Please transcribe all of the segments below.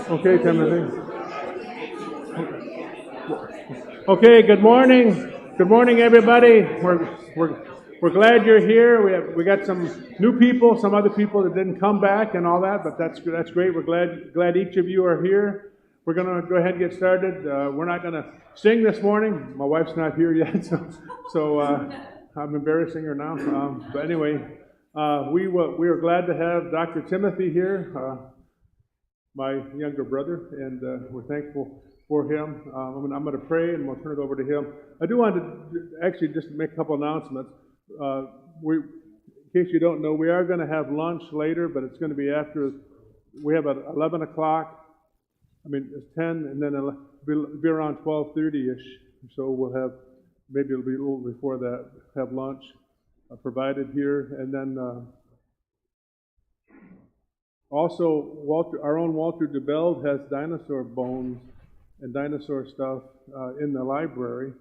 Okay, Timothy. Okay, good morning. Good morning, everybody. We're glad you're here. We got some new people, some other people that didn't come back and all that, but that's great. We're glad each of you are here. We're going to go ahead and get started. We're not going to sing this morning. My wife's not here yet, so I'm embarrassing her now. But anyway, we are glad to have Dr. Timothy here, my younger brother, and we're thankful for him. I'm going to pray, and we'll turn it over to him. I do want to actually just make a couple announcements. In case you don't know, we are going to have lunch later, but it's going to be after. We have at 11 o'clock. I mean, it's 10, and then it'll be around 12:30ish. So we'll have, maybe it'll be a little before that, have lunch provided here, and then also our own Walter DeBelde has dinosaur bones and dinosaur stuff in the library.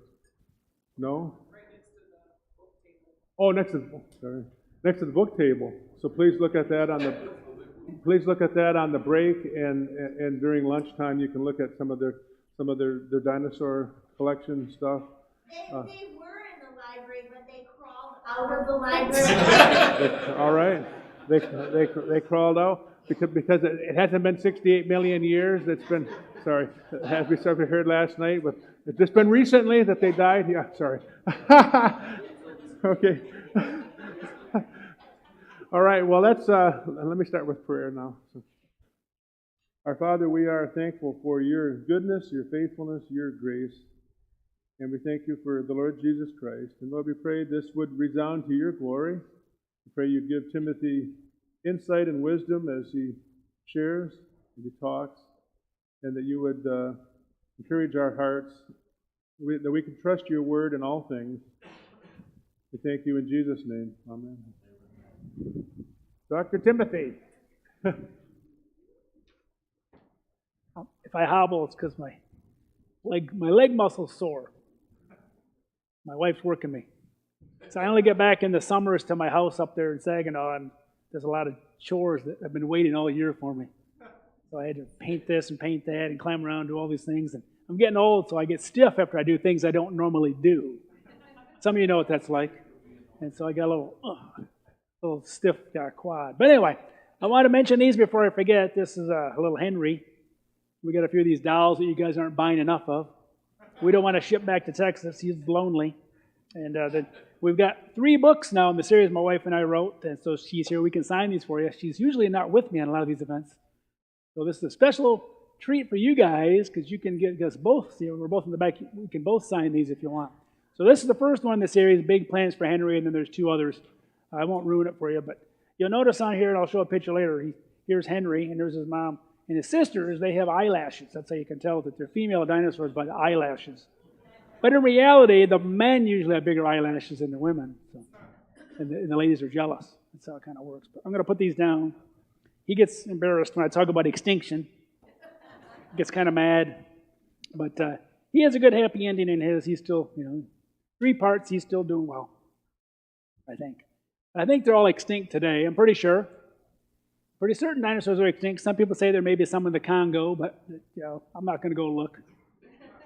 No? Oh, next to the book table. So please look at that on the break, and during lunchtime you can look at some of their dinosaur collection stuff. They were in the library, but they crawled out of the library. All right, they crawled out because it hasn't been 68 million years. It's been, sorry, as we heard last night, but it's just been recently that they died. Yeah, sorry. Okay. All right, well, let me start with prayer now. Our Father, we are thankful for your goodness, your faithfulness, your grace, and we thank you for the Lord Jesus Christ. And Lord, we pray this would resound to your glory. We pray you'd give Timothy insight and wisdom as he shares and he talks, and that you would encourage our hearts, that we can trust your word in all things. We thank you in Jesus' name. Amen. Dr. Timothy. If I hobble, it's because my leg muscle's sore. My wife's working me. So I only get back in the summers to my house up there in Saginaw, and there's a lot of chores that have been waiting all year for me. So I had to paint this and paint that and climb around and do all these things. And I'm getting old, so I get stiff after I do things I don't normally do. Some of you know what that's like. And so I got a little stiff quad. But anyway, I want to mention these before I forget. This is a little Henry. We got a few of these dolls that you guys aren't buying enough of. We don't want to ship back to Texas. He's lonely. And we've got 3 books now in the series my wife and I wrote. And so she's here. We can sign these for you. She's usually not with me on a lot of these events. So this is a special treat for you guys because you can get us both. You know, we're both in the back. We can both sign these if you want. So this is the first one in the series, Big Plans for Henry, and then there's 2 others. I won't ruin it for you, but you'll notice on here, and I'll show a picture later, here's Henry, and there's his mom. And his sisters, they have eyelashes. That's how you can tell that they're female dinosaurs by the eyelashes. But in reality, the men usually have bigger eyelashes than the women. So, and the ladies are jealous. That's how it kind of works. But I'm going to put these down. He gets embarrassed when I talk about extinction. He gets kind of mad. But he has a good happy ending in his. He's still, 3 parts, he's still doing well, I think. I think they're all extinct today, I'm pretty sure. Pretty certain dinosaurs are extinct. Some people say there may be some in the Congo, but I'm not going to go look.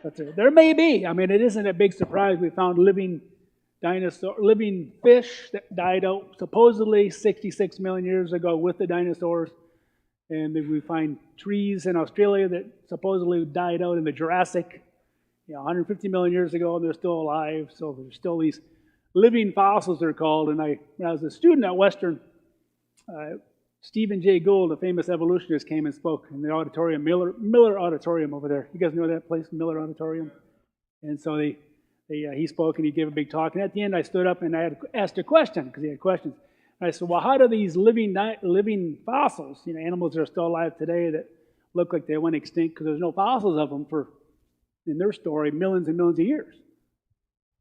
But there may be. I mean, it isn't a big surprise. We found living fish that died out supposedly 66 million years ago with the dinosaurs. And then we find trees in Australia that supposedly died out in the Jurassic, 150 million years ago, and they're still alive. So there's still these living fossils, they're called. And when I was a student at Western, Stephen Jay Gould, a famous evolutionist, came and spoke in the auditorium, Miller Auditorium over there. You guys know that place, Miller Auditorium? And so he spoke and he gave a big talk. And at the end, I stood up and I had asked a question because he had questions. And I said, well, how do these living fossils, animals that are still alive today that look like they went extinct because there's no fossils of them for, in their story, millions and millions of years?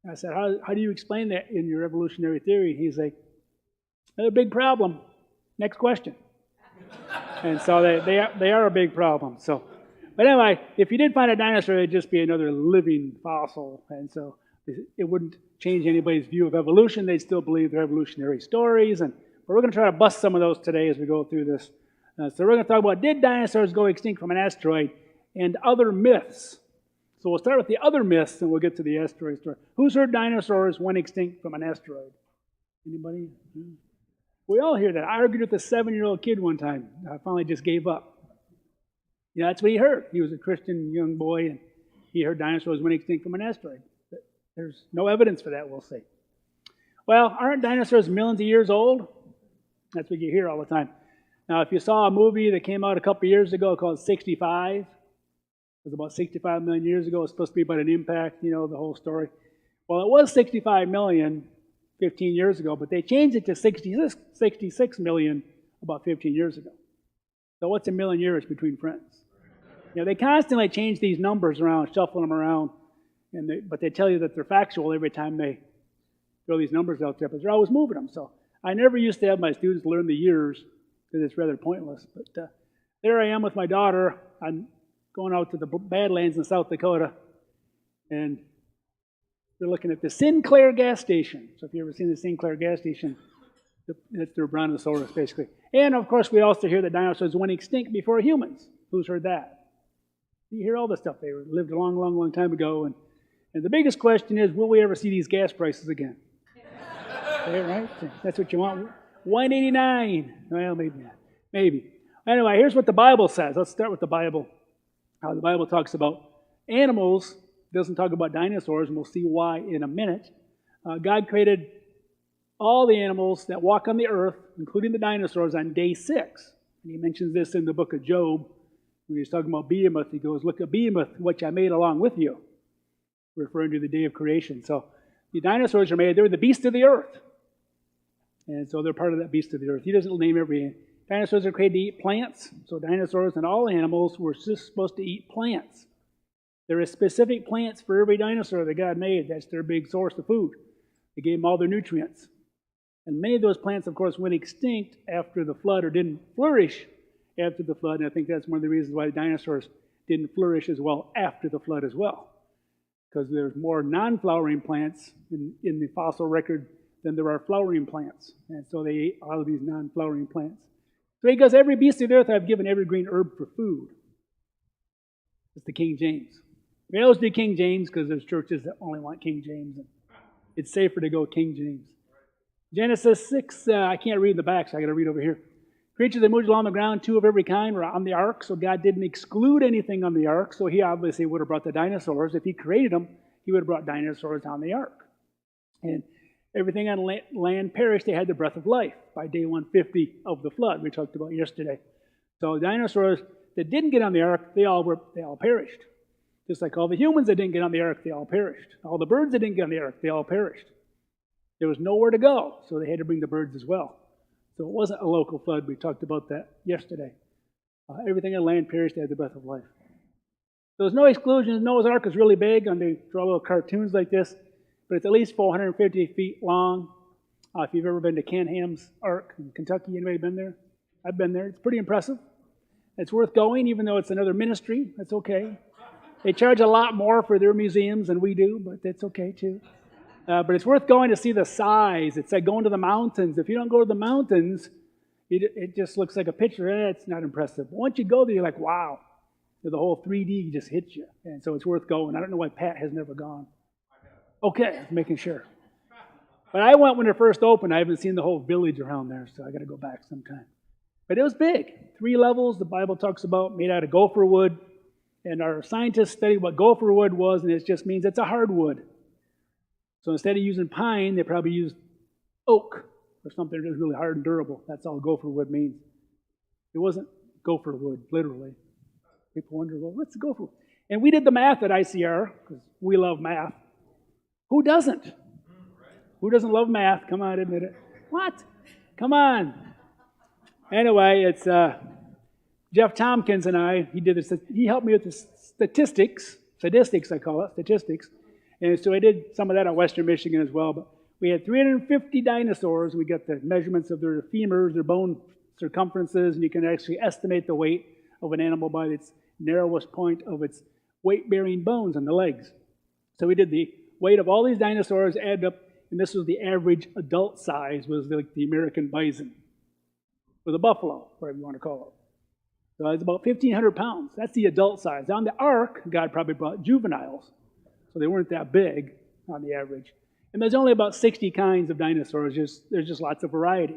And I said, how do you explain that in your evolutionary theory? He's like, that's a big problem. Next question. And so they are a big problem. So, but anyway, if you did find a dinosaur, it'd just be another living fossil. And so it wouldn't change anybody's view of evolution. They'd still believe their evolutionary stories. But we're going to try to bust some of those today as we go through this. So we're going to talk about, did dinosaurs go extinct from an asteroid, and other myths. So we'll start with the other myths, and we'll get to the asteroid story. Who's heard dinosaurs went extinct from an asteroid? Anybody? We all hear that. I argued with a 7-year-old kid one time. I finally just gave up. That's what he heard. He was a Christian young boy, and he heard dinosaurs went extinct from an asteroid. But there's no evidence for that, we'll see. Well, aren't dinosaurs millions of years old? That's what you hear all the time. Now, if you saw a movie that came out a couple years ago called 65, it was about 65 million years ago. It's supposed to be about an impact, the whole story. Well, it was 65 million. 15 years ago, but they changed it to 66 million about 15 years ago. So what's a million years between friends? They constantly change these numbers around, shuffle them around, but they tell you that they're factual every time they throw these numbers out there, but they're always moving them. So I never used to have my students learn the years because it's rather pointless. But there I am with my daughter. I'm going out to the Badlands in South Dakota, and they're looking at the Sinclair gas station. So if you've ever seen the Sinclair gas station, that's their brontosaurus, basically. And, of course, we also hear that dinosaurs went extinct before humans. Who's heard that? You hear all this stuff. They lived a long, long, long time ago. And the biggest question is, will we ever see these gas prices again? Okay, right? That's what you want. $1.89. Well, maybe not. Maybe. Anyway, here's what the Bible says. Let's start with the Bible. How the Bible talks about animals. It doesn't talk about dinosaurs, and we'll see why in a minute. God created all the animals that walk on the earth, including the dinosaurs, on day 6. And he mentions this in the book of Job. When he's talking about Behemoth, he goes, look at Behemoth, which I made along with you, referring to the day of creation. So the dinosaurs are made, they're the beast of the earth. And so they're part of that beast of the earth. He doesn't name every. Dinosaurs are created to eat plants. So dinosaurs and all animals were just supposed to eat plants. There are specific plants for every dinosaur that God made. That's their big source of food. They gave them all their nutrients. And many of those plants, of course, went extinct after the flood or didn't flourish after the flood. And I think that's one of the reasons why the dinosaurs didn't flourish as well after the flood as well. Because there's more non-flowering plants in the fossil record than there are flowering plants. And so they ate all of these non-flowering plants. So he goes, every beast of the earth I've given every green herb for food. It's the King James. We always do King James because there's churches that only want King James. And it's safer to go King James. Genesis 6, I can't read in the back, so I got to read over here. Creatures that moved along the ground, 2 of every kind, were on the ark, so God didn't exclude anything on the ark, so he obviously would have brought the dinosaurs. If he created them, he would have brought dinosaurs on the ark. And everything on land perished. They had the breath of life by day 150 of the flood we talked about yesterday. So dinosaurs that didn't get on the ark, they all perished. Just like all the humans that didn't get on the ark, they all perished. All the birds that didn't get on the ark, they all perished. There was nowhere to go, so they had to bring the birds as well. So it wasn't a local flood. We talked about that yesterday. Everything on land perished. They had the breath of life. There was no exclusions. Noah's Ark is really big, and they draw little cartoons like this, but it's at least 450 feet long. If you've ever been to Ken Ham's Ark in Kentucky, anybody been there? I've been there. It's pretty impressive. It's worth going, even though it's another ministry. That's okay. They charge a lot more for their museums than we do, but that's okay too. But it's worth going to see the size. It's like going to the mountains. If you don't go to the mountains, it just looks like a picture. It's not impressive. But once you go there, you're like, wow. The whole 3D just hits you. And so it's worth going. I don't know why Pat has never gone. Okay, making sure. But I went when it first opened. I haven't seen the whole village around there, so I got to go back sometime. But it was big. 3 levels, the Bible talks about, made out of gopher wood. And our scientists studied what gopher wood was, and it just means it's a hardwood. So instead of using pine, they probably used oak or something that's really hard and durable. That's all gopher wood means. It wasn't gopher wood, literally. People wonder, well, what's the gopher wood? And we did the math at ICR, because we love math. Who doesn't? Who doesn't love math? Come on, admit it. What? Come on. Anyway, it's Jeff Tompkins and I, he helped me with the statistics I call it, statistics. And so I did some of that at Western Michigan as well. But we had 350 dinosaurs. We got the measurements of their femurs, their bone circumferences, and you can actually estimate the weight of an animal by its narrowest point of its weight-bearing bones on the legs. So we did the weight of all these dinosaurs, added up, and this was the average adult size, was like the American bison, or the buffalo, whatever you want to call it. So it's about 1,500 pounds. That's the adult size. On the ark, God probably brought juveniles. So they weren't that big on the average. And there's only about 60 kinds of dinosaurs. There's just lots of variety.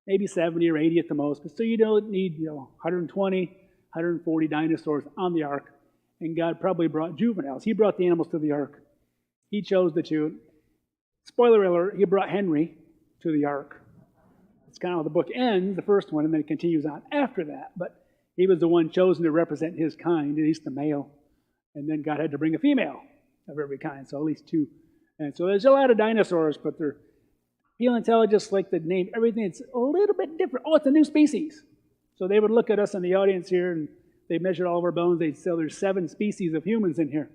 Maybe 70 or 80 at the most. But so you don't need 120, 140 dinosaurs on the ark. And God probably brought juveniles. He brought the animals to the ark. He chose the 2. Spoiler alert, he brought Henry to the ark. It's kind of how the book ends, the first one, and then it continues on after that. But he was the one chosen to represent his kind, at least the male. And then God had to bring a female of every kind, so at least 2 And so there's a lot of dinosaurs, but they're paleontologists like to name everything. It's a little bit different. Oh, it's a new species. So they would look at us in the audience here, and they measured all of our bones. They'd say there's 7 species of humans in here.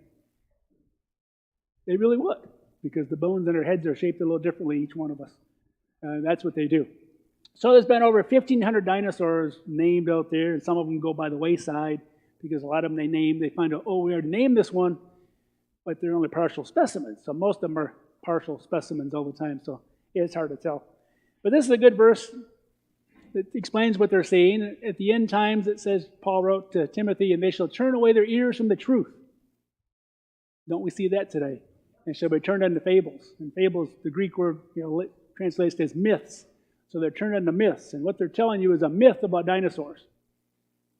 They really would, because the bones in our heads are shaped a little differently, each one of us. That's what they do. So there's been over 1,500 dinosaurs named out there, and some of them go by the wayside, because a lot of them they find out, oh, we already named this one, but they're only partial specimens. So most of them are partial specimens all the time, so it's hard to tell. But this is a good verse that explains what they're saying. At the end times, it says, Paul wrote to Timothy, and they shall turn away their ears from the truth. Don't we see that today? And shall be turned into fables. And fables, the Greek word, translates as myths. So they're turned into myths. And what they're telling you is a myth about dinosaurs.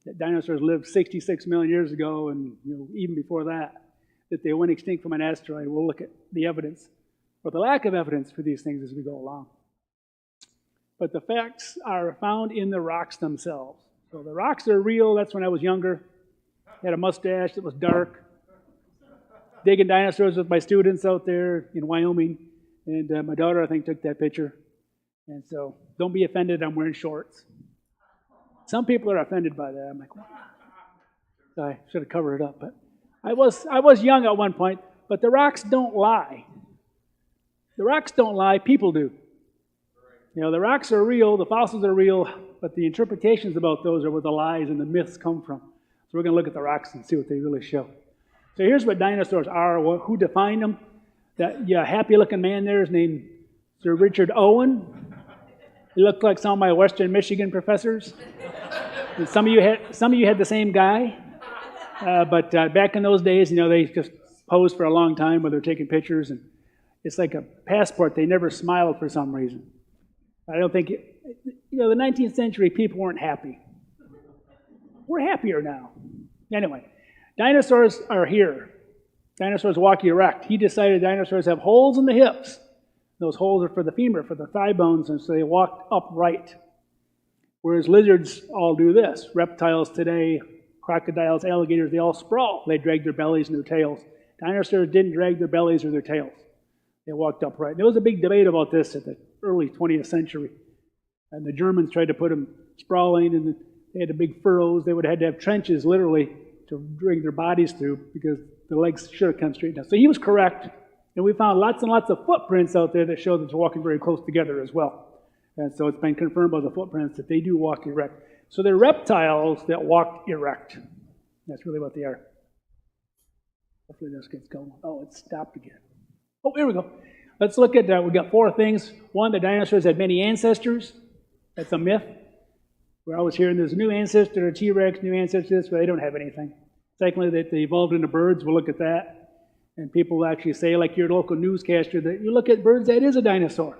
That dinosaurs lived 66 million years ago, and even before that they went extinct from an asteroid. We'll look at the evidence, or the lack of evidence for these things as we go along. But the facts are found in the rocks themselves. So the rocks are real. That's when I was younger. Had a mustache that was dark. Digging dinosaurs with my students out there in Wyoming. And my daughter, I think, took that picture. And so don't be offended I'm wearing shorts. Some people are offended by that. I'm like, what? So I should have covered it up. But I was young at one point, but the rocks don't lie. The rocks don't lie, people do. The rocks are real, the fossils are real, but the interpretations about those are where the lies and the myths come from. So we're going to look at the rocks and see what they really show. So here's what dinosaurs are, who defined them. That happy-looking man there is named Sir Richard Owen. He looked like some of my Western Michigan professors. And some of you had the same guy. But back in those days, they just posed for a long time where they're taking pictures, and it's like a passport. They never smiled for some reason. I don't think, the 19th century people weren't happy. We're happier now. Anyway, dinosaurs are here. Dinosaurs walk erect. He decided dinosaurs have holes in the hips. Those holes are for the femur, for the thigh bones, and so they walked upright. Whereas lizards all do this. Reptiles today, crocodiles, alligators, they all sprawl. They drag their bellies and their tails. Dinosaurs didn't drag their bellies or their tails. They walked upright. There was a big debate about this at the early 20th century. And the Germans tried to put them sprawling, and they had the big furrows. They would have had to have trenches, literally, to drag their bodies through, because the legs should have come straight down. So he was correct. And we found lots and lots of footprints out there that show that they're walking very close together as well. And so it's been confirmed by the footprints that they do walk erect. So they're reptiles that walk erect. That's really what they are. Hopefully this gets going. Oh, it stopped again. Oh, here we go. Let's look at, we've got 4 things. One, the dinosaurs had many ancestors. That's a myth. We're always hearing there's a new ancestor, a T-Rex, new ancestors, but they don't have anything. Secondly, that they evolved into birds. We'll look at that. And people actually say, like your local newscaster, that you look at birds, that is a dinosaur.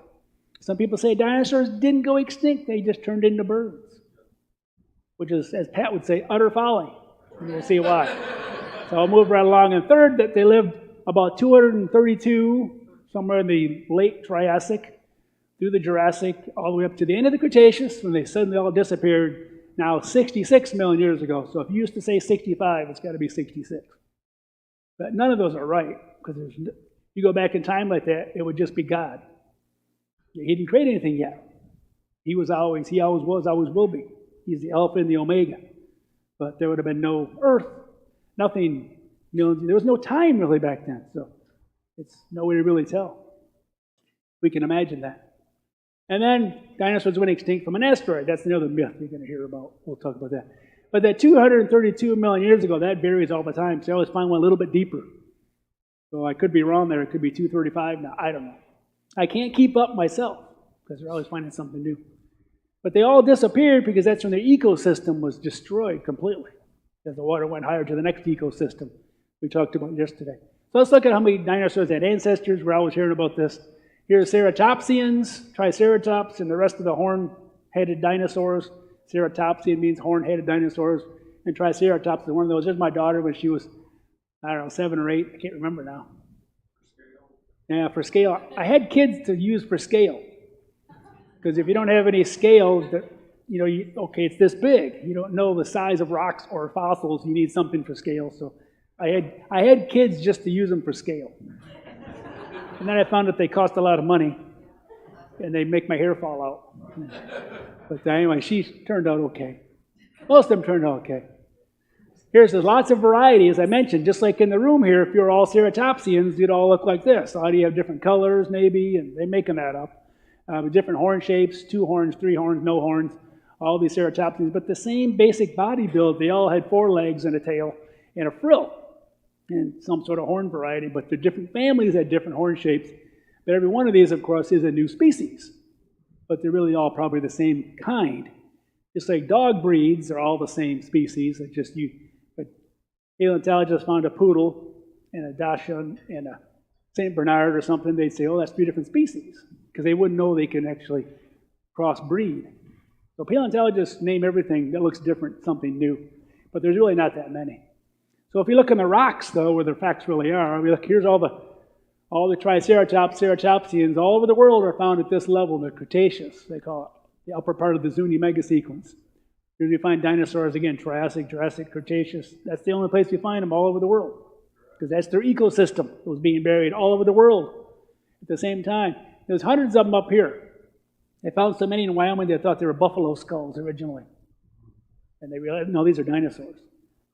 Some people say dinosaurs didn't go extinct, they just turned into birds. Which is, as Pat would say, utter folly. And we'll see why. So I'll move right along. And third, that they lived about 232, somewhere in the late Triassic, through the Jurassic, all the way up to the end of the Cretaceous, when they suddenly all disappeared, now 66 million years ago. So if you used to say 65, it's got to be 66. But none of those are right, because you go back in time like that, it would just be God. He didn't create anything yet. He always was, always will be. He's the Alpha and the Omega. But there would have been no earth, nothing. There was no time really back then, so it's no way to really tell. We can imagine that. And then dinosaurs went extinct from an asteroid. That's another myth you're going to hear about. We'll talk about that. But that 232 million years ago, that varies all the time. So I always find one a little bit deeper. So I could be wrong there. It could be 235 now. I don't know. I can't keep up myself because they're always finding something new. But they all disappeared because that's when their ecosystem was destroyed completely. As the water went higher to the next ecosystem we talked about yesterday. So let's look at how many dinosaurs had ancestors. We're always hearing about this. Here's ceratopsians, triceratops, and the rest of the horn-headed dinosaurs. Ceratopsian means horn-headed dinosaurs, and triceratops is one of those. There's my daughter when she was, 7 or 8. I can't remember now. Yeah, for scale. I had kids to use for scale. Because if you don't have any scale, okay, it's this big. You don't know the size of rocks or fossils. You need something for scale. So I had kids just to use them for scale. And then I found that they cost a lot of money, and they make my hair fall out. But anyway, she turned out okay. Most of them turned out okay. There's lots of variety, as I mentioned, just like in the room here, if you're all ceratopsians, you'd all look like this. All you have different colors, maybe, and they're making that up. With different horn shapes, 2 horns, 3 horns, no horns, all these ceratopsians, but the same basic body build. They all had 4 legs and a tail and a frill and some sort of horn variety, but the different families had different horn shapes. But every one of these, of course, is a new species, but they're really all probably the same kind. Just like dog breeds are all the same species, it's just but paleontologists found a poodle and a Dachshund and a St. Bernard or something, they'd say, oh, that's 3 different species, because they wouldn't know they can actually crossbreed. So paleontologists name everything that looks different, something new, but there's really not that many. So if you look in the rocks, though, where the facts really are, we look, here's all the Triceratops, ceratopsians all over the world are found at this level, the Cretaceous, they call it, the upper part of the Zuni megasequence. Here we find dinosaurs again, Triassic, Jurassic, Cretaceous. That's the only place we find them all over the world, because that's their ecosystem that was being buried all over the world at the same time. There's hundreds of them up here. They found so many in Wyoming they thought they were buffalo skulls originally. And they realized, no, these are dinosaurs.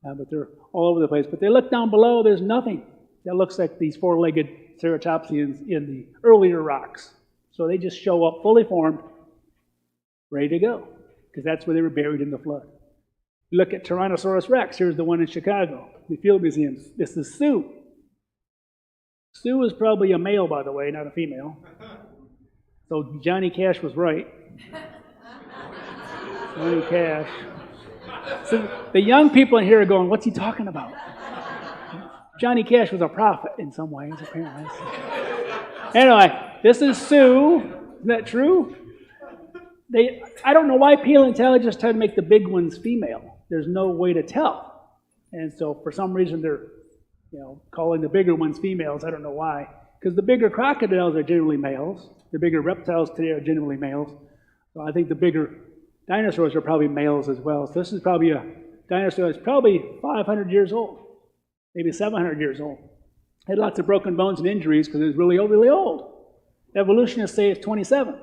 But they're all over the place. But they look down below, there's nothing that looks like these 4-legged ceratopsians in the earlier rocks. So they just show up fully formed, ready to go, because that's where they were buried in the flood. You look at Tyrannosaurus rex. Here's the one in Chicago, the Field Museums. This is Sue. Sue is probably a male, by the way, not a female. So Johnny Cash was right. Johnny Cash. So the young people in here are going, what's he talking about? Johnny Cash was a prophet in some ways, apparently. Anyway, this is Sue. Isn't that true? I don't know why paleontologists try to make the big ones female. There's no way to tell. And so for some reason they're calling the bigger ones females. I don't know why. Because the bigger crocodiles are generally males. The bigger reptiles today are generally males. So I think the bigger dinosaurs are probably males as well. So this is probably a dinosaur that's probably 500 years old, maybe 700 years old. Had lots of broken bones and injuries because it was really, really old. Evolutionists say it's 27.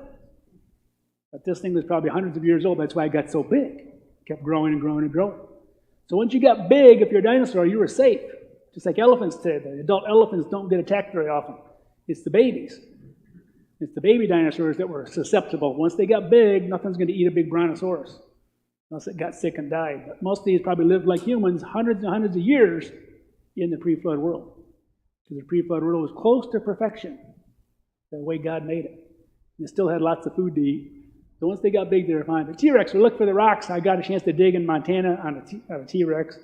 But this thing was probably hundreds of years old. That's why it got so big. It kept growing and growing and growing. So once you got big, if you're a dinosaur, you were safe. Just like elephants today. The adult elephants don't get attacked very often. It's the babies. It's the baby dinosaurs that were susceptible. Once they got big, nothing's going to eat a big brontosaurus unless it got sick and died. But most of these probably lived like humans hundreds and hundreds of years in the pre-flood world. Because the pre-flood world was close to perfection, the way God made it. And they still had lots of food to eat. So once they got big, they were fine. The T-Rex, we looked for the rocks. I got a chance to dig in Montana on a T-Rex,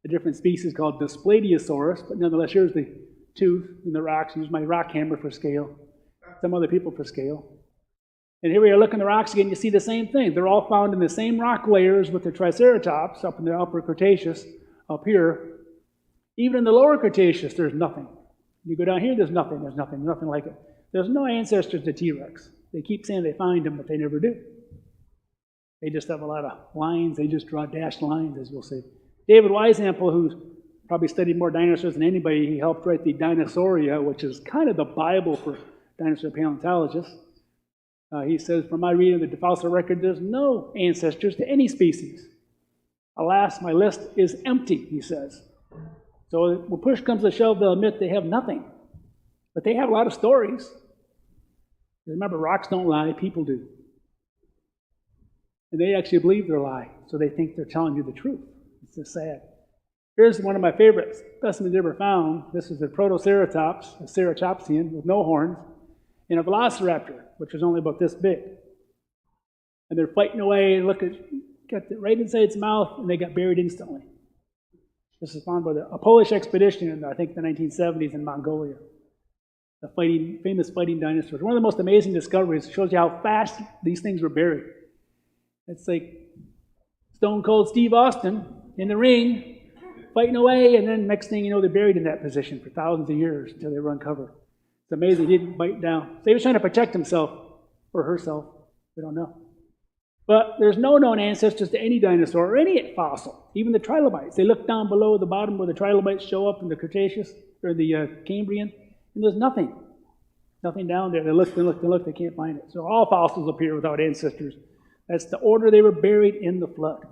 a different species called Dyspladiosaurus, but nonetheless, here's the tooth in the rocks. Use my rock hammer for scale. Some other people for scale. And here we are looking at the rocks again. You see the same thing. They're all found in the same rock layers with the Triceratops up in the upper Cretaceous up here. Even in the lower Cretaceous, there's nothing. You go down here, there's nothing like it. There's no ancestors to T-Rex. They keep saying they find them, but they never do. They just have a lot of lines. They just draw dashed lines, as we'll see. David Weisample, who's probably studied more dinosaurs than anybody, he helped write the Dinosauria, which is kind of the Bible for dinosaur paleontologists. He says, from my reading of the fossil record, there's no ancestors to any species. Alas, my list is empty, he says. So when push comes to shove, they'll admit they have nothing. But they have a lot of stories. Remember, rocks don't lie, people do. And they actually believe their lie, so they think they're telling you the truth. It's just sad. Here's one of my favorite specimens ever found. This is a Protoceratops, a ceratopsian with no horns, and a velociraptor, which was only about this big. And they're fighting away, got it right inside its mouth, and they got buried instantly. This is found by a Polish expedition in, I think, the 1970s in Mongolia. The famous fighting dinosaurs. One of the most amazing discoveries. It shows you how fast these things were buried. It's like Stone Cold Steve Austin in the ring, fighting away, and then next thing you know, they're buried in that position for thousands of years until they were uncovered. It's amazing he didn't bite down. So he was trying to protect himself or herself. We don't know. But there's no known ancestors to any dinosaur or any fossil, even the trilobites. They look down below the bottom where the trilobites show up in the Cretaceous or the Cambrian, and there's nothing. Nothing down there. They looked and looked and looked, they can't find it. So all fossils appear without ancestors. That's the order they were buried in the flood.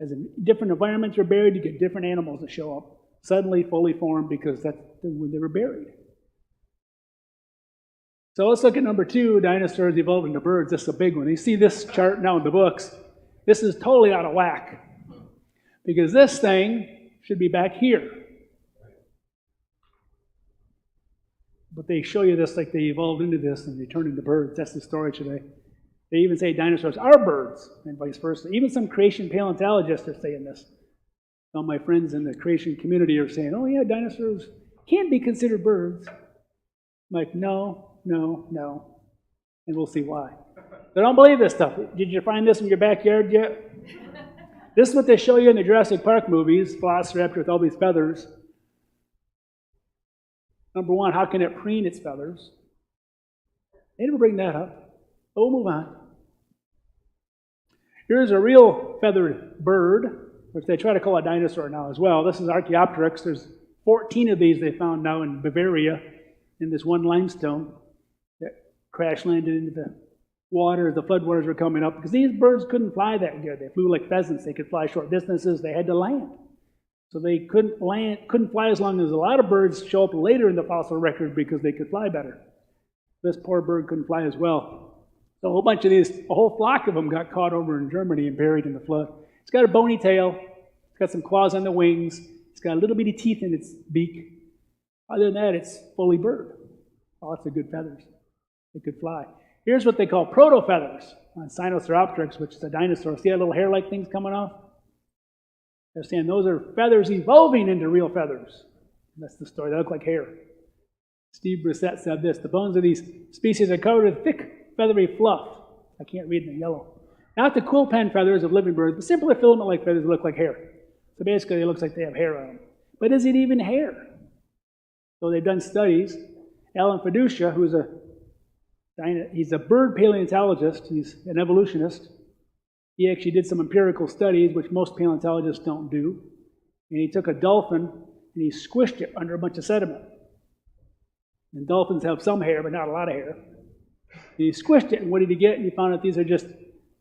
As in different environments were buried, you get different animals that show up, suddenly fully formed, because that's when they were buried. So let's look at number 2, dinosaurs evolved into birds. This is a big one. You see this chart now in the books. This is totally out of whack, because this thing should be back here. But they show you this like they evolved into this and they turned into birds. That's the story today. They even say dinosaurs are birds and vice versa. Even some creation paleontologists are saying this. Some of my friends in the creation community are saying, oh yeah, dinosaurs can't be considered birds. I'm like, no, no, no. And we'll see why. They don't believe this stuff. Did you find this in your backyard yet? This is what they show you in the Jurassic Park movies, Velociraptor with all these feathers. Number 1, how can it preen its feathers? They never bring that up. But we'll move on. Here's a real feathered bird, which they try to call a dinosaur now as well. This is Archaeopteryx. There's 14 of these they found now in Bavaria in this one limestone that crash landed into the water as the floodwaters were coming up, because these birds couldn't fly that good. They flew like pheasants. They could fly short distances. They had to land. So they couldn't fly as long as a lot of birds show up later in the fossil record because they could fly better. This poor bird couldn't fly as well. So a whole bunch of these, a whole flock of them got caught over in Germany and buried in the flood. It's got a bony tail. It's got some claws on the wings. It's got little bitty teeth in its beak. Other than that, it's fully bird. Lots of good feathers. It could fly. Here's what they call proto-feathers on Sinosauropteryx, which is a dinosaur. See that little hair-like things coming off? They're saying those are feathers evolving into real feathers. That's the story. They look like hair. Steve Brissett said this: the bones of these species are covered with thick, feathery fluff. I can't read in the yellow. Not the quill pen feathers of living birds, but simpler filament-like feathers that look like hair. So basically, it looks like they have hair on them. But is it even hair? So they've done studies. Alan Fiducia, he's a bird paleontologist. He's an evolutionist. He actually did some empirical studies, which most paleontologists don't do. And he took a dolphin and he squished it under a bunch of sediment. And dolphins have some hair, but not a lot of hair. And he squished it, and what did he get? And he found out these are just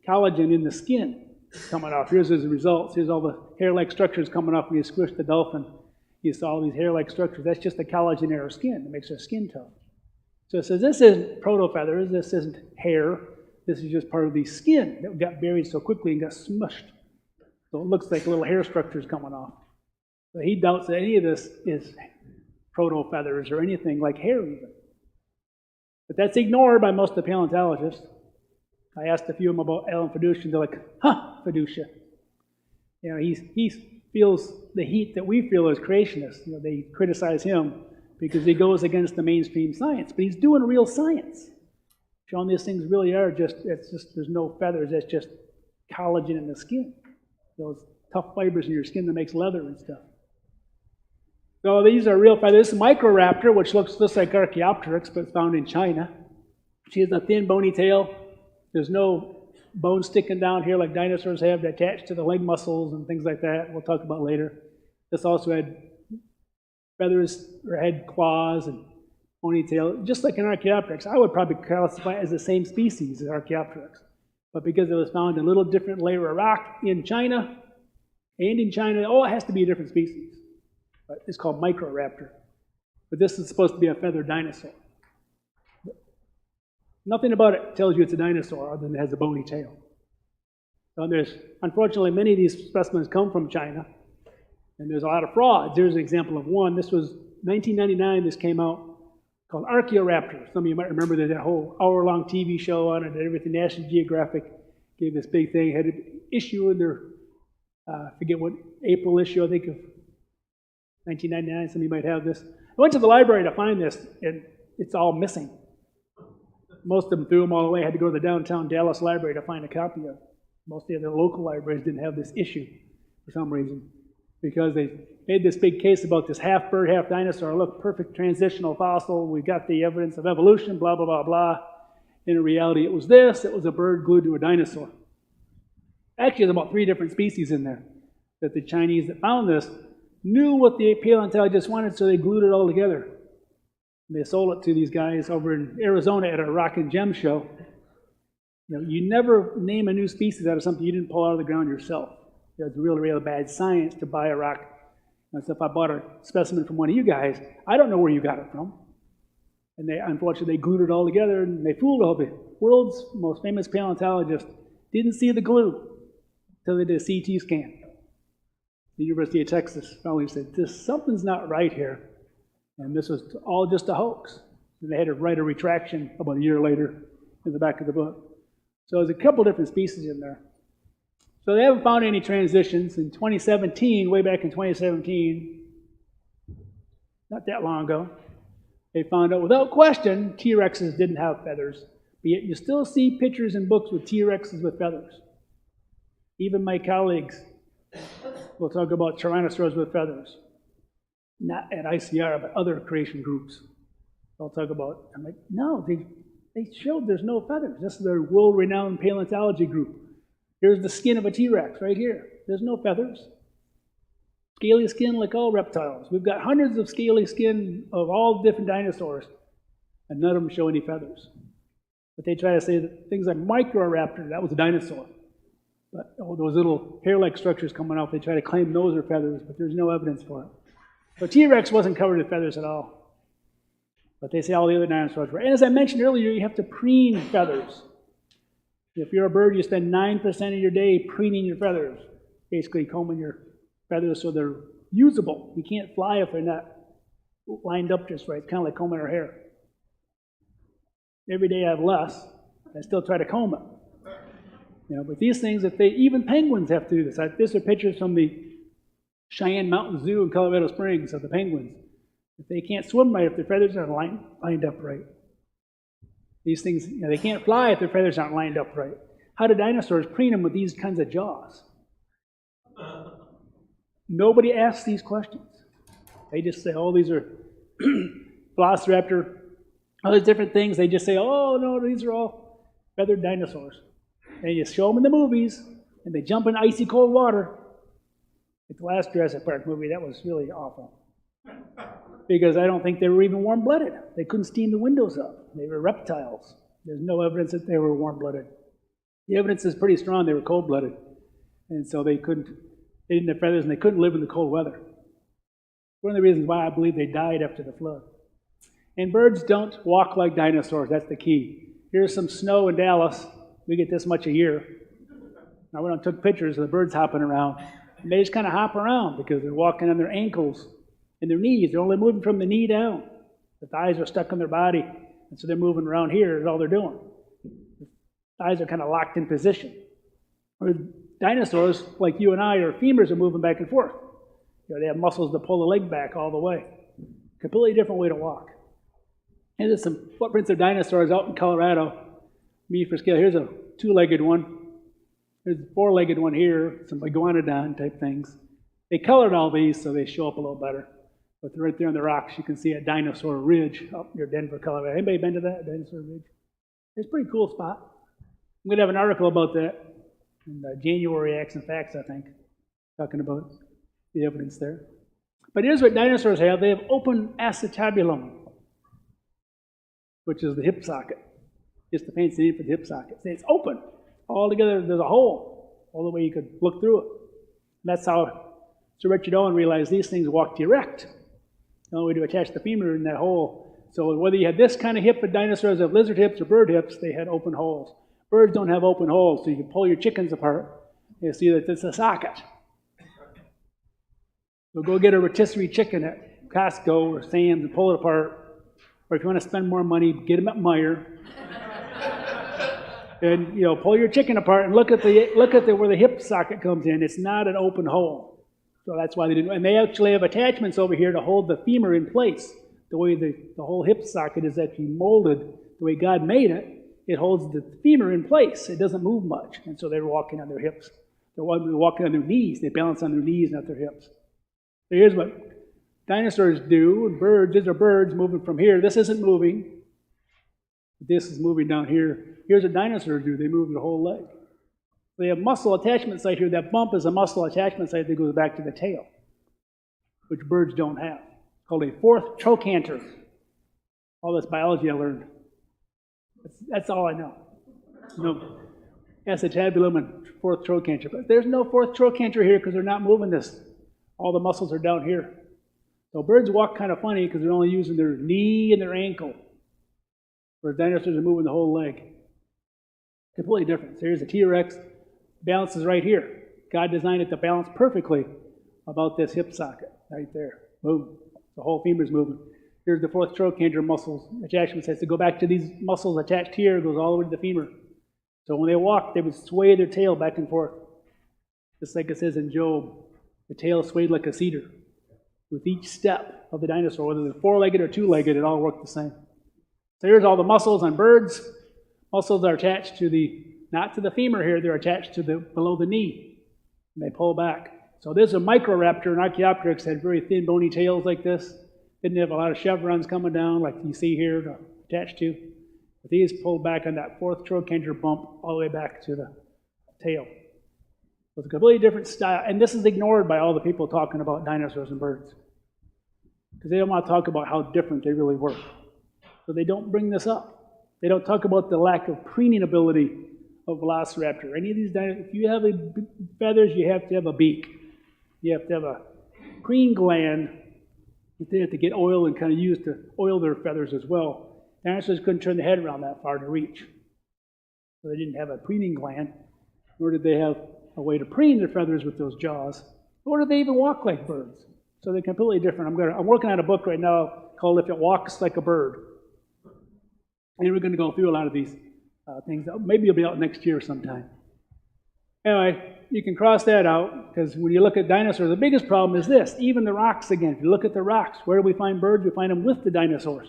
collagen in the skin coming off. Here's his results. Here's all the hair-like structures coming off when you squished the dolphin. You saw all these hair-like structures. That's just the collagen in our skin. It makes our skin tough. So it says this isn't proto-feathers. This isn't hair. This is just part of the skin that got buried so quickly and got smushed. So it looks like little hair structures coming off. So he doubts that any of this is proto-feathers or anything like hair even. But that's ignored by most of the paleontologists. I asked a few of them about Alan Fiducia, and they're like, huh, Fiducia. You know, he feels the heat that we feel as creationists. You know, they criticize him because he goes against the mainstream science. But he's doing real science. Showing these things really are there's no feathers, that's just collagen in the skin. Those tough fibers in your skin that makes leather and stuff. So these are real feathers. This is Microraptor, which looks just like Archaeopteryx, but found in China. She has a thin, bony tail. There's no bone sticking down here like dinosaurs have attached to the leg muscles and things like that. We'll talk about later. This also had feathers, or had claws and ponytail, just like an Archaeopteryx. I would probably classify it as the same species as Archaeopteryx. But because it was found in a little different layer of rock in China, it has to be a different species. But it's called Microraptor. But this is supposed to be a feathered dinosaur. But nothing about it tells you it's a dinosaur other than it has a bony tail. So unfortunately, many of these specimens come from China, and there's a lot of frauds. Here's an example of one. This was 1999, this came out, called Archaeoraptor. Some of you might remember there's that whole hour-long TV show on it and everything. National Geographic gave this big thing, had an issue in their, I forget what, April issue, I think, of 1999. Some of you might have this. I went to the library to find this, and it's all missing. Most of them threw them all away. I had to go to the downtown Dallas library to find a copy of it. Most of the other local libraries didn't have this issue for some reason, because they made this big case about this half bird, half dinosaur. Look, perfect transitional fossil. We got the evidence of evolution, blah, blah, blah, blah. In reality, it was this. It was a bird glued to a dinosaur. Actually, there's about 3 different species in there that the Chinese that found this knew what the paleontologists wanted, so they glued it all together. They sold it to these guys over in Arizona at a rock and gem show. You never name a new species out of something you didn't pull out of the ground yourself. It's really, really bad science to buy a rock. So if I bought a specimen from one of you guys, I don't know where you got it from. And unfortunately, they glued it all together, and they fooled all the world's most famous paleontologist. Didn't see the glue until they did a CT scan. The University of Texas finally said, something's not right here. And this was all just a hoax. And they had to write a retraction about a year later in the back of the book. So there's a couple different species in there. So they haven't found any transitions. In 2017, way back in 2017, not that long ago, they found out without question T-Rexes didn't have feathers. But yet you still see pictures in books with T-Rexes with feathers. Even my colleagues will talk about Tyrannosaurs with feathers. Not at ICR, but other creation groups. They'll talk about, I'm like, no, they showed there's no feathers. This is their world-renowned paleontology group. Here's the skin of a T-Rex right here. There's no feathers. Scaly skin like all reptiles. We've got hundreds of scaly skin of all different dinosaurs, and none of them show any feathers. But they try to say that things like Microraptor, that was a dinosaur. But those little hair-like structures coming out, they try to claim those are feathers, but there's no evidence for it. So T-Rex wasn't covered with feathers at all. But they say all the other dinosaurs were. And as I mentioned earlier, you have to preen feathers. If you're a bird, you spend 9% of your day preening your feathers, basically combing your feathers so they're usable. You can't fly if they're not lined up just right. It's kind of like combing our hair. Every day I have less. I still try to comb it. But these things, even penguins have to do this. These are pictures from the Cheyenne Mountain Zoo in Colorado Springs of the penguins. If they can't swim right, if their feathers aren't lined up right. These things, they can't fly if their feathers aren't lined up right. How do dinosaurs preen them with these kinds of jaws? Nobody asks these questions. They just say, oh, these are Velociraptor, all these different things. They just say, oh, no, these are all feathered dinosaurs. And you show them in the movies, and they jump in icy cold water. Like the last Jurassic Park movie, that was really awful. Because I don't think they were even warm-blooded. They couldn't steam the windows up. They were reptiles. There's no evidence that they were warm-blooded. The evidence is pretty strong they were cold-blooded. And so they didn't have feathers and they couldn't live in the cold weather. One of the reasons why I believe they died after the flood. And birds don't walk like dinosaurs. That's the key. Here's some snow in Dallas. We get this much a year. Now we took pictures of the birds hopping around. And they just kind of hop around because they're walking on their ankles and their knees. They're only moving from the knee down. The thighs are stuck on their body, and so they're moving around here is all they're doing. The thighs are kind of locked in position. Whereas dinosaurs, like you and I, our femurs are moving back and forth. They have muscles to pull the leg back all the way. Completely different way to walk. And there's some footprints of dinosaurs out in Colorado. Me for scale. Here's a two-legged one. There's a four-legged one here. Some iguanodon type things. They colored all these so they show up a little better. But right there on the rocks, you can see a dinosaur ridge up near Denver, Colorado. Anybody been to that, dinosaur ridge? It's a pretty cool spot. I'm going to have an article about that in January Acts and Facts, I think, talking about the evidence there. But here's what dinosaurs have. They have open acetabulum, which is the hip socket. Just the fancy name for the hip socket. It's open. All together, there's a hole all the way you could look through it. And that's how Sir Richard Owen realized these things walked erect. The only way to attach the femur in that hole. So whether you had this kind of hip with dinosaurs of lizard hips or bird hips, they had open holes. Birds don't have open holes, so you can pull your chickens apart. You see that it's a socket. So go get a rotisserie chicken at Costco or Sam's and pull it apart. Or if you want to spend more money, get them at Meijer. And pull your chicken apart and look at where the hip socket comes in. It's not an open hole. So that's why they didn't. And they actually have attachments over here to hold the femur in place. The way the whole hip socket is actually molded, the way God made it, it holds the femur in place. It doesn't move much. And so they're walking on their hips. They're walking on their knees. They balance on their knees, not their hips. So here's what dinosaurs do. And birds, these are birds moving from here. This isn't moving. This is moving down here. Here's what dinosaurs do. They move their whole leg. They have muscle attachment site here. That bump is a muscle attachment site that goes back to the tail, which birds don't have. It's called a fourth trochanter. All this biology I learned. That's all I know. You know, acetabulum and fourth trochanter. But there's no fourth trochanter here because they're not moving this. All the muscles are down here. So birds walk kind of funny because they're only using their knee and their ankle. Whereas dinosaurs are moving the whole leg. Completely different. So here's a T-Rex. Balance is right here. God designed it to balance perfectly about this hip socket right there. Boom. The whole femur's moving. Here's the fourth trochanter muscles attachment says to go back to these muscles attached here, goes all the way to the femur. So when they walk, they would sway their tail back and forth. Just like it says in Job, the tail swayed like a cedar. With each step of the dinosaur, whether they're four-legged or two-legged, it all worked the same. So here's all the muscles on birds. Muscles are attached to not to the femur here, they're attached to below the knee. And they pull back. So this is a Microraptor, and Archaeopteryx had very thin, bony tails like this. Didn't have a lot of chevrons coming down like you see here attached to. But these pulled back on that fourth trochanter bump all the way back to the tail. So it's a completely different style. And this is ignored by all the people talking about dinosaurs and birds. Because they don't want to talk about how different they really were. So they don't bring this up. They don't talk about the lack of preening ability of Velociraptor. Any of these dinosaurs, if you have feathers, you have to have a beak. You have to have a preen gland that they have to get oil and kind of use to oil their feathers as well. Dinosaurs couldn't turn the head around that far to reach. So they didn't have a preening gland, nor did they have a way to preen their feathers with those jaws, nor did they even walk like birds. So they're completely different. I'm working on a book right now called If It Walks Like a Bird. And we're going to go through a lot of these things. Maybe it'll be out next year sometime. Anyway, you can cross that out, because when you look at dinosaurs, the biggest problem is this. Even the rocks again. If you look at the rocks, where do we find birds? We find them with the dinosaurs.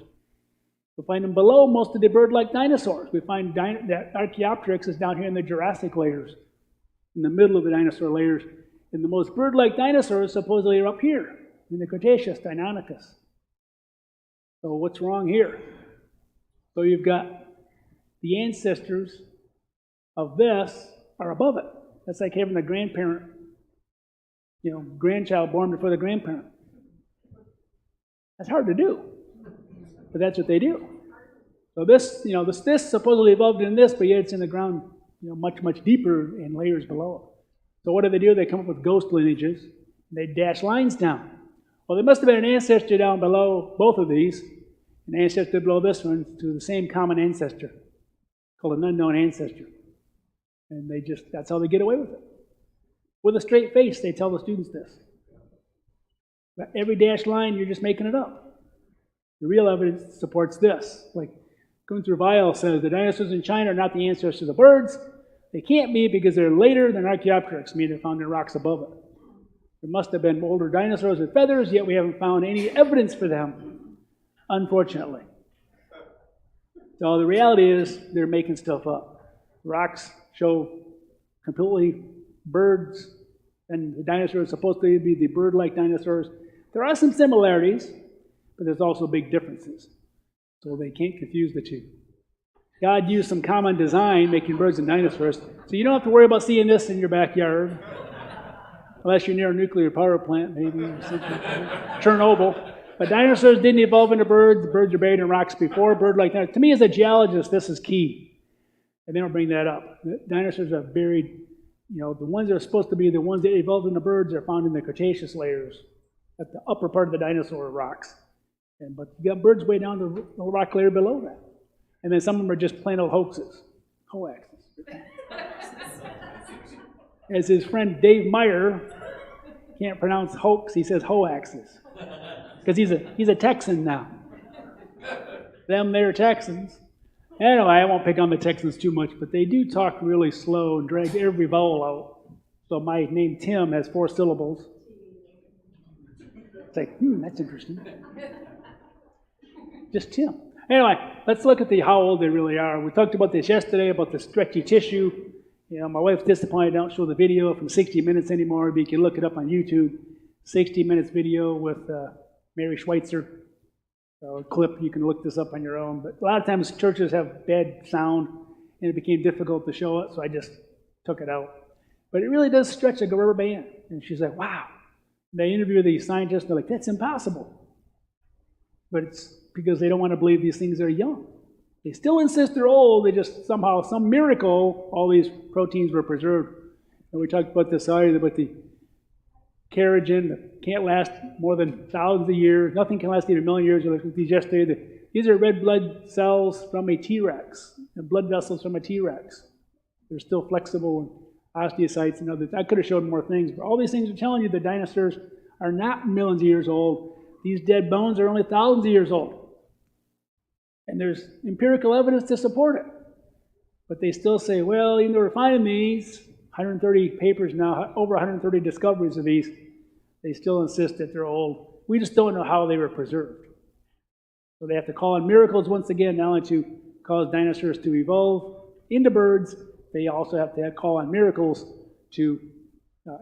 We find them below most of the bird-like dinosaurs. We find that Archaeopteryx is down here in the Jurassic layers, in the middle of the dinosaur layers. And the most bird-like dinosaurs supposedly are up here, in the Cretaceous, Deinonychus. So what's wrong here? So you've got the ancestors of this are above it. That's like having a grandparent, grandchild born before the grandparent. That's hard to do, but that's what they do. So this, this supposedly evolved in this, but yet it's in the ground, much, much deeper in layers below it. So what do? They come up with ghost lineages. They dash lines down. Well, there must have been an ancestor down below both of these, an ancestor below this one to the same common ancestor, called an unknown ancestor. And that's how they get away with it. With a straight face, they tell the students this. But every dashed line, you're just making it up. The real evidence supports this. Like Gunther Weil says, the dinosaurs in China are not the ancestors of birds. They can't be because they're later than Archaeopteryx, meaning they're found in rocks above it. There must have been older dinosaurs with feathers, yet we haven't found any evidence for them, unfortunately. So the reality is they're making stuff up. Rocks show completely birds, and the dinosaurs are supposed to be the bird-like dinosaurs. There are some similarities, but there's also big differences. So they can't confuse the two. God used some common design making birds and dinosaurs, so you don't have to worry about seeing this in your backyard, unless you're near a nuclear power plant, maybe, or something. Chernobyl. But dinosaurs didn't evolve into birds. The birds are buried in rocks before. Bird-like dinosaurs. To me, as a geologist, this is key. And they don't bring that up. The dinosaurs are buried, the ones that are supposed to be the ones that evolved into birds are found in the Cretaceous layers, at the upper part of the dinosaur rocks. But you got birds way down the rock layer below that. And then some of them are just plain old hoaxes. Hoaxes. As his friend Dave Meyer can't pronounce hoax, he says hoaxes. Because he's a Texan now. They're Texans. Anyway, I won't pick on the Texans too much, but they do talk really slow and drag every vowel out. So my name, Tim, has 4 syllables. It's like, that's interesting. Just Tim. Anyway, let's look at how old they really are. We talked about this yesterday, about the stretchy tissue. My wife's disappointed I don't show the video from 60 Minutes anymore, but you can look it up on YouTube. 60 Minutes video with Mary Schweitzer. So a clip, you can look this up on your own. But a lot of times churches have bad sound, and it became difficult to show it, so I just took it out. But it really does stretch like a rubber band. And she's like, wow. They interview the scientists, and they're like, that's impossible. But it's because they don't want to believe these things are young. They still insist they're old, they just somehow, some miracle, all these proteins were preserved. And we talked about this already, about the keratin that can't last more than thousands of years. Nothing can last even a million years. We looked at these yesterday. These are red blood cells from a T-Rex, and blood vessels from a T-Rex. They're still flexible, and osteocytes and others. I could have showed more things, but all these things are telling you the dinosaurs are not millions of years old. These dead bones are only thousands of years old. And there's empirical evidence to support it. But they still say, well, even though we're finding these, 130 papers now, over 130 discoveries of these, they still insist that they're old. We just don't know how they were preserved. So they have to call on miracles once again, not only to cause dinosaurs to evolve into birds, they also have to call on miracles to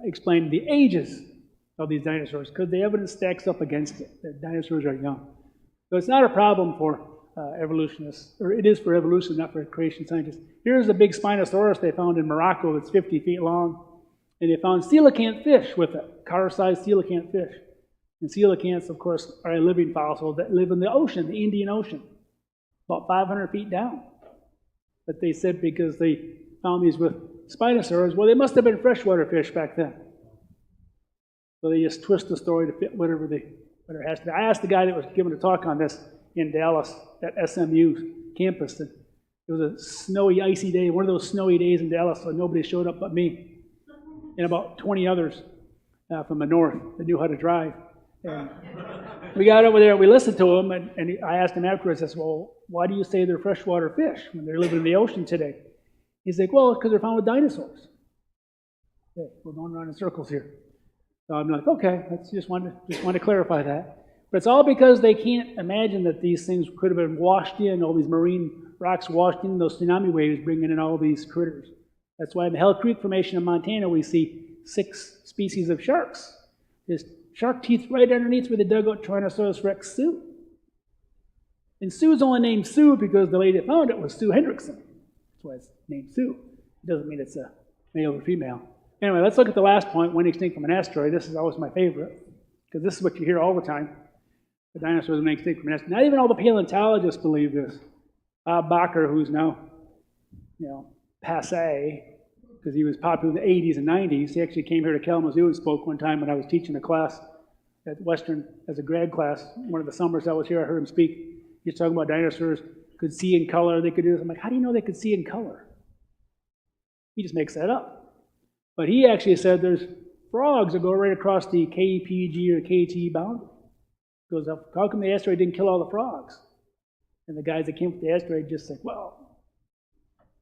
explain the ages of these dinosaurs, because the evidence stacks up against it, that dinosaurs are young. So it's not a problem for evolutionists, or it is for evolution, not for creation scientists. Here's a big Spinosaurus they found in Morocco that's 50 feet long, and they found coelacanth fish with it, car-sized coelacanth fish. And coelacanths, of course, are a living fossil that live in the ocean, the Indian Ocean, about 500 feet down. But they said because they found these with Spinosaurus, well, they must have been freshwater fish back then. So they just twist the story to fit whatever it has to be. I asked the guy that was giving a talk on this in Dallas at SMU campus. And it was a snowy, icy day, one of those snowy days in Dallas, so nobody showed up but me and about 20 others from the north that knew how to drive. And we got over there, we listened to him, and I asked him afterwards, I said, well, why do you say they're freshwater fish when they're living in the ocean today? He's like, well, it's because they're found with dinosaurs. Okay, we're going around in circles here. So I'm like, okay, just want to clarify that. But it's all because they can't imagine that these things could have been washed in, all these marine rocks washed in, those tsunami waves bringing in all these critters. That's why in the Hell Creek Formation in Montana, we see 6 species of sharks. There's shark teeth right underneath where they dug out Tyrannosaurus rex Sue. And Sue's only named Sue because the lady that found it was Sue Hendrickson. That's why it's named Sue. It doesn't mean it's a male or female. Anyway, let's look at the last point, went extinct from an asteroid. This is always my favorite, because this is what you hear all the time. The dinosaurs went extinct from an asteroid. Not even all the paleontologists believe this. Bob Bacher, who's now, passé, because he was popular in the 80s and 90s. He actually came here to Kalamazoo and spoke one time when I was teaching a class at Western as a grad class. One of the summers I was here, I heard him speak. He was talking about dinosaurs could see in color. They could do this. I'm like, how do you know they could see in color? He just makes that up. But he actually said there's frogs that go right across the KPG or KT boundary. Goes up, how come the asteroid didn't kill all the frogs? And the guys that came with the asteroid just said, well,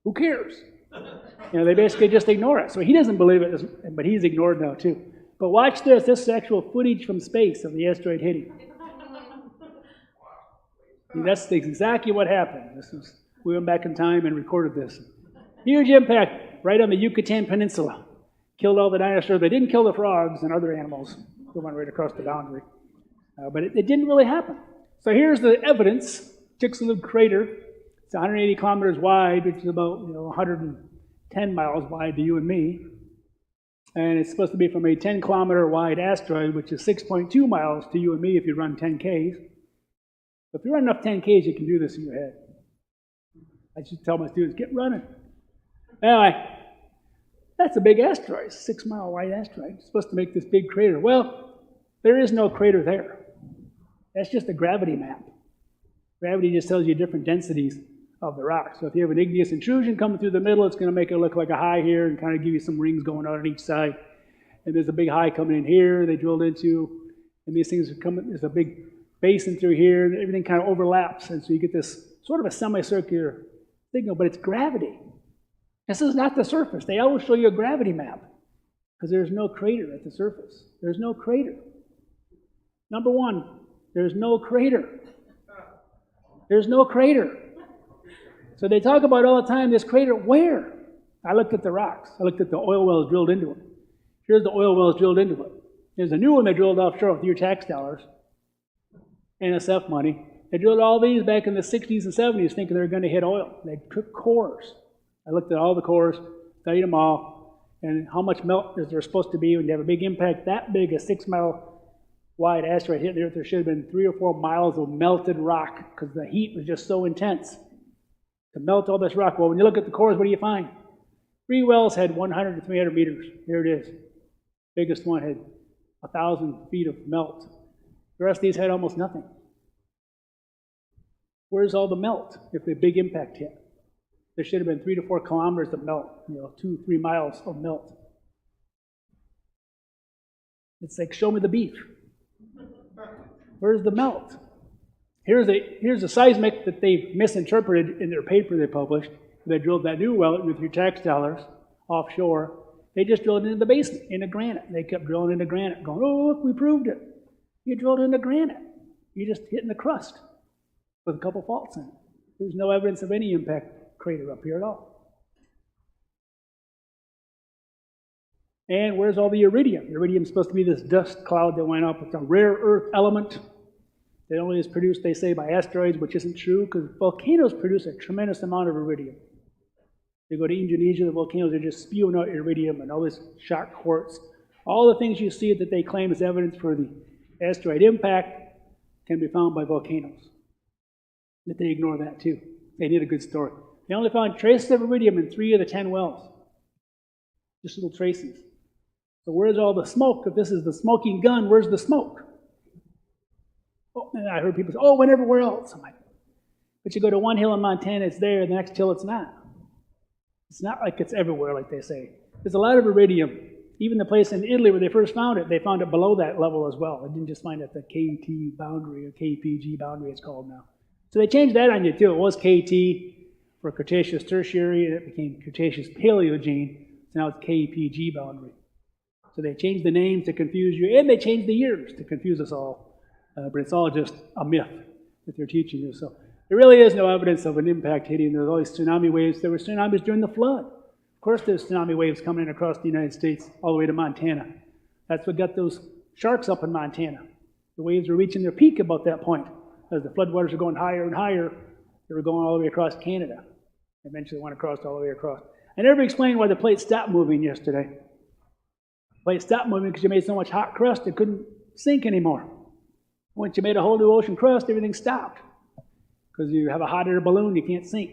who cares? They basically just ignore it. So he doesn't believe it, but he's ignored now too. But watch this. This is actual footage from space of the asteroid hitting. That's exactly what happened. We went back in time and recorded this. Huge impact right on the Yucatan Peninsula. Killed all the dinosaurs. They didn't kill the frogs and other animals. They went right across the boundary. But it didn't really happen. So here's the evidence. Chicxulub crater. It's 180 kilometers wide, which is about 110 miles wide to you and me. And it's supposed to be from a 10-kilometer wide asteroid, which is 6.2 miles to you and me if you run 10 Ks. If you run enough 10 Ks, you can do this in your head. I just tell my students, get running. Anyway, that's a big asteroid, 6-mile wide asteroid. It's supposed to make this big crater. Well, there is no crater there. That's just a gravity map. Gravity just tells you different densities of the rock. So if you have an igneous intrusion coming through the middle, it's going to make it look like a high here and kind of give you some rings going on each side. And there's a big high coming in here they drilled into, and these things are coming, there's a big basin through here, and everything kind of overlaps, and so you get this sort of a semicircular signal, but it's gravity. This is not the surface. They always show you a gravity map because there's no crater at the surface. There's no crater. Number one, there's no crater. There's no crater. So they talk about all the time this crater. Where? I looked at the rocks. I looked at the oil wells drilled into it. Here's the oil wells drilled into it. There's a new one they drilled offshore with your tax dollars, NSF money. They drilled all these back in the 60s and 70s thinking they were going to hit oil. They took cores. I looked at all the cores, studied them all, and how much melt is there supposed to be when you have a big impact that big, a 6-mile wide asteroid hit the Earth, there should have been 3 or 4 miles of melted rock because the heat was just so intense to melt all this rock. Well, when you look at the cores, what do you find? 3 wells had 100 to 300 meters. Here it is. Biggest one had 1,000 feet of melt. The rest of these had almost nothing. Where's all the melt if the big impact hit? There should have been 3 to 4 kilometers of melt, 2, 3 miles of melt. It's like, show me the beef. Where's the melt? Here's a seismic that they misinterpreted in their paper they published. They drilled that new well with your tax dollars offshore. They just drilled into the basement, into granite. They kept drilling into granite, going, oh, look, we proved it. You drilled into granite. You just hitting the crust with a couple faults in it. There's no evidence of any impact crater up here at all. And where's all the iridium? Iridium is supposed to be this dust cloud that went up. It's a rare earth element that only is produced, they say, by asteroids, which isn't true because volcanoes produce a tremendous amount of iridium. You go to Indonesia, the volcanoes are just spewing out iridium and all this sharp quartz. All the things you see that they claim as evidence for the asteroid impact can be found by volcanoes. But they ignore that too. They need a good story. They only found traces of iridium in 3 of the 10 wells. Just little traces. So where's all the smoke? If this is the smoking gun, where's the smoke? Oh, and I heard people say, oh, it went everywhere else. I'm like, but you go to one hill in Montana, it's there, the next hill it's not. It's not like it's everywhere, like they say. There's a lot of iridium. Even the place in Italy where they first found it, they found it below that level as well. They didn't just find it at the KT boundary, or KPG boundary it's called now. So they changed that on you too. It was KT for Cretaceous Tertiary, and it became Cretaceous Paleogene. So now it's KPG boundary. So they changed the names to confuse you, and they changed the years to confuse us all. But it's all just a myth that they're teaching you. So there really is no evidence of an impact hitting. There's always tsunami waves. There were tsunamis during the flood. Of course there's tsunami waves coming in across the United States all the way to Montana. That's what got those sharks up in Montana. The waves were reaching their peak about that point. As the floodwaters were going higher and higher, they were going all the way across Canada. Eventually went across all the way across. I never explained why the plate stopped moving yesterday. The plate stopped moving because you made so much hot crust it couldn't sink anymore. Once you made a whole new ocean crust, everything stopped. Because you have a hot air balloon, you can't sink.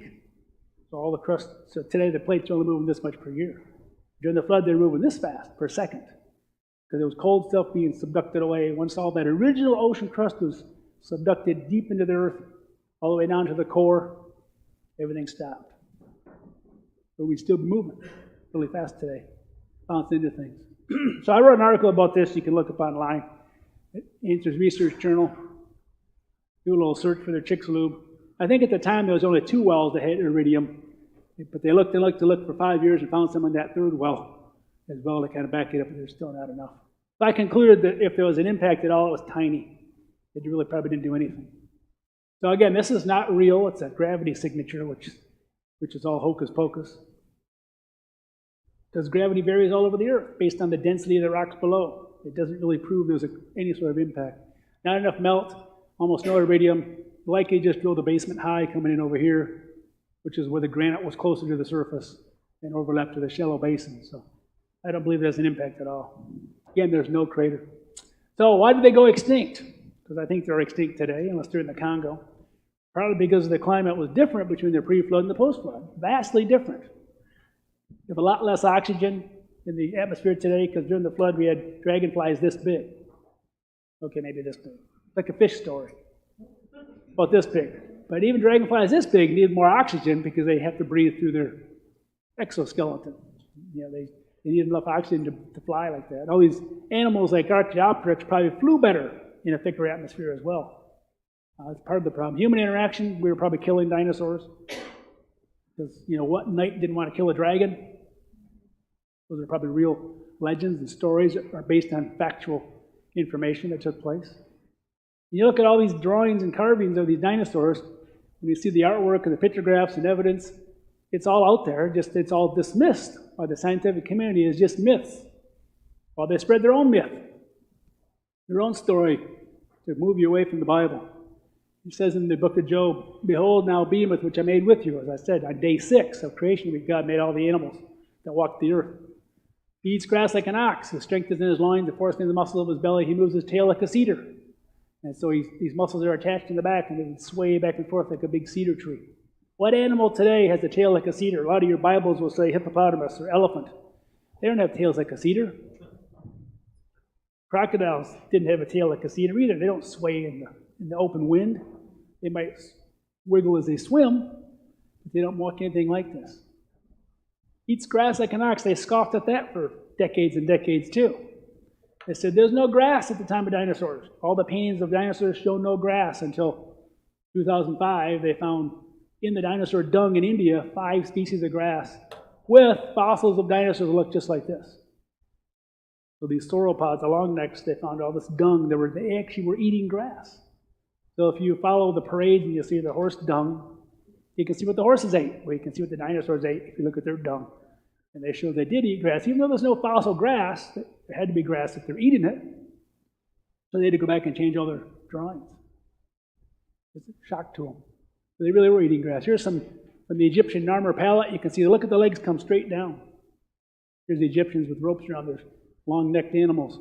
So all the crust, so today the plates are only moving this much per year. During the flood, they were moving this fast per second. Because there was cold stuff being subducted away. Once all that original ocean crust was subducted deep into the earth, all the way down to the core, everything stopped. But we'd still be moving really fast today, bouncing into things. So I wrote an article about this you can look up online. Answers Research Journal. Do a little search for their Chicxulub. I think at the time there was only 2 wells that had iridium, but they looked for 5 years and found some in that 3rd well as well to kind of back it up, but there's still not enough. So I concluded that if there was an impact at all, it was tiny. It really probably didn't do anything. So again, this is not real. It's a gravity signature, which is all hocus pocus. Because gravity varies all over the Earth based on the density of the rocks below. It doesn't really prove there's any sort of impact. Not enough melt, almost no iridium. Likely just drilled a basement high coming in over here, which is where the granite was closer to the surface and overlapped to the shallow basin. So I don't believe there's an impact at all. Again, there's no crater. So why did they go extinct? Because I think they're extinct today, unless they're in the Congo. Probably because the climate was different between the pre-flood and the post-flood. Vastly different. You have a lot less oxygen in the atmosphere today because during the flood we had dragonflies this big. Okay, maybe this big. Like a fish story. About this big. But even dragonflies this big need more oxygen because they have to breathe through their exoskeleton. They need enough oxygen to fly like that. All these animals like Archaeopteryx probably flew better in a thicker atmosphere as well. That's part of the problem. Human interaction, we were probably killing dinosaurs. Because, what knight didn't want to kill a dragon? Those are probably real legends and stories that are based on factual information that took place. You look at all these drawings and carvings of these dinosaurs, when you see the artwork and the pictographs and evidence, it's all out there, just it's all dismissed by the scientific community as just myths. While they spread their own myth, their own story to move you away from the Bible. It says in the book of Job, behold, now behemoth which I made with you, as I said, on day 6 of creation week, God made all the animals that walked the earth. He eats grass like an ox. His strength is in his loins, the force in the muscles of his belly. He moves his tail like a cedar. And so these muscles are attached in the back, and they sway back and forth like a big cedar tree. What animal today has a tail like a cedar? A lot of your Bibles will say hippopotamus or elephant. They don't have tails like a cedar. Crocodiles didn't have a tail like a cedar either. They don't sway in the open wind. They might wiggle as they swim, but they don't walk anything like this. Eats grass like an ox. They scoffed at that for decades and decades too. They said there's no grass at the time of dinosaurs. All the paintings of dinosaurs show no grass until 2005. They found in the dinosaur dung in India 5 species of grass with fossils of dinosaurs that look just like this. So these sauropods, the long necks, they found all this dung. They actually were eating grass. So if you follow the parades and you see the horse dung, you can see what the horses ate, or you can see what the dinosaurs ate if you look at their dung. And they show they did eat grass. Even though there's no fossil grass, there had to be grass if they're eating it. So they had to go back and change all their drawings. It's a shock to them. So they really were eating grass. Here's some from the Egyptian Narmer palette. You can see, look at the legs come straight down. Here's the Egyptians with ropes around their long-necked animals.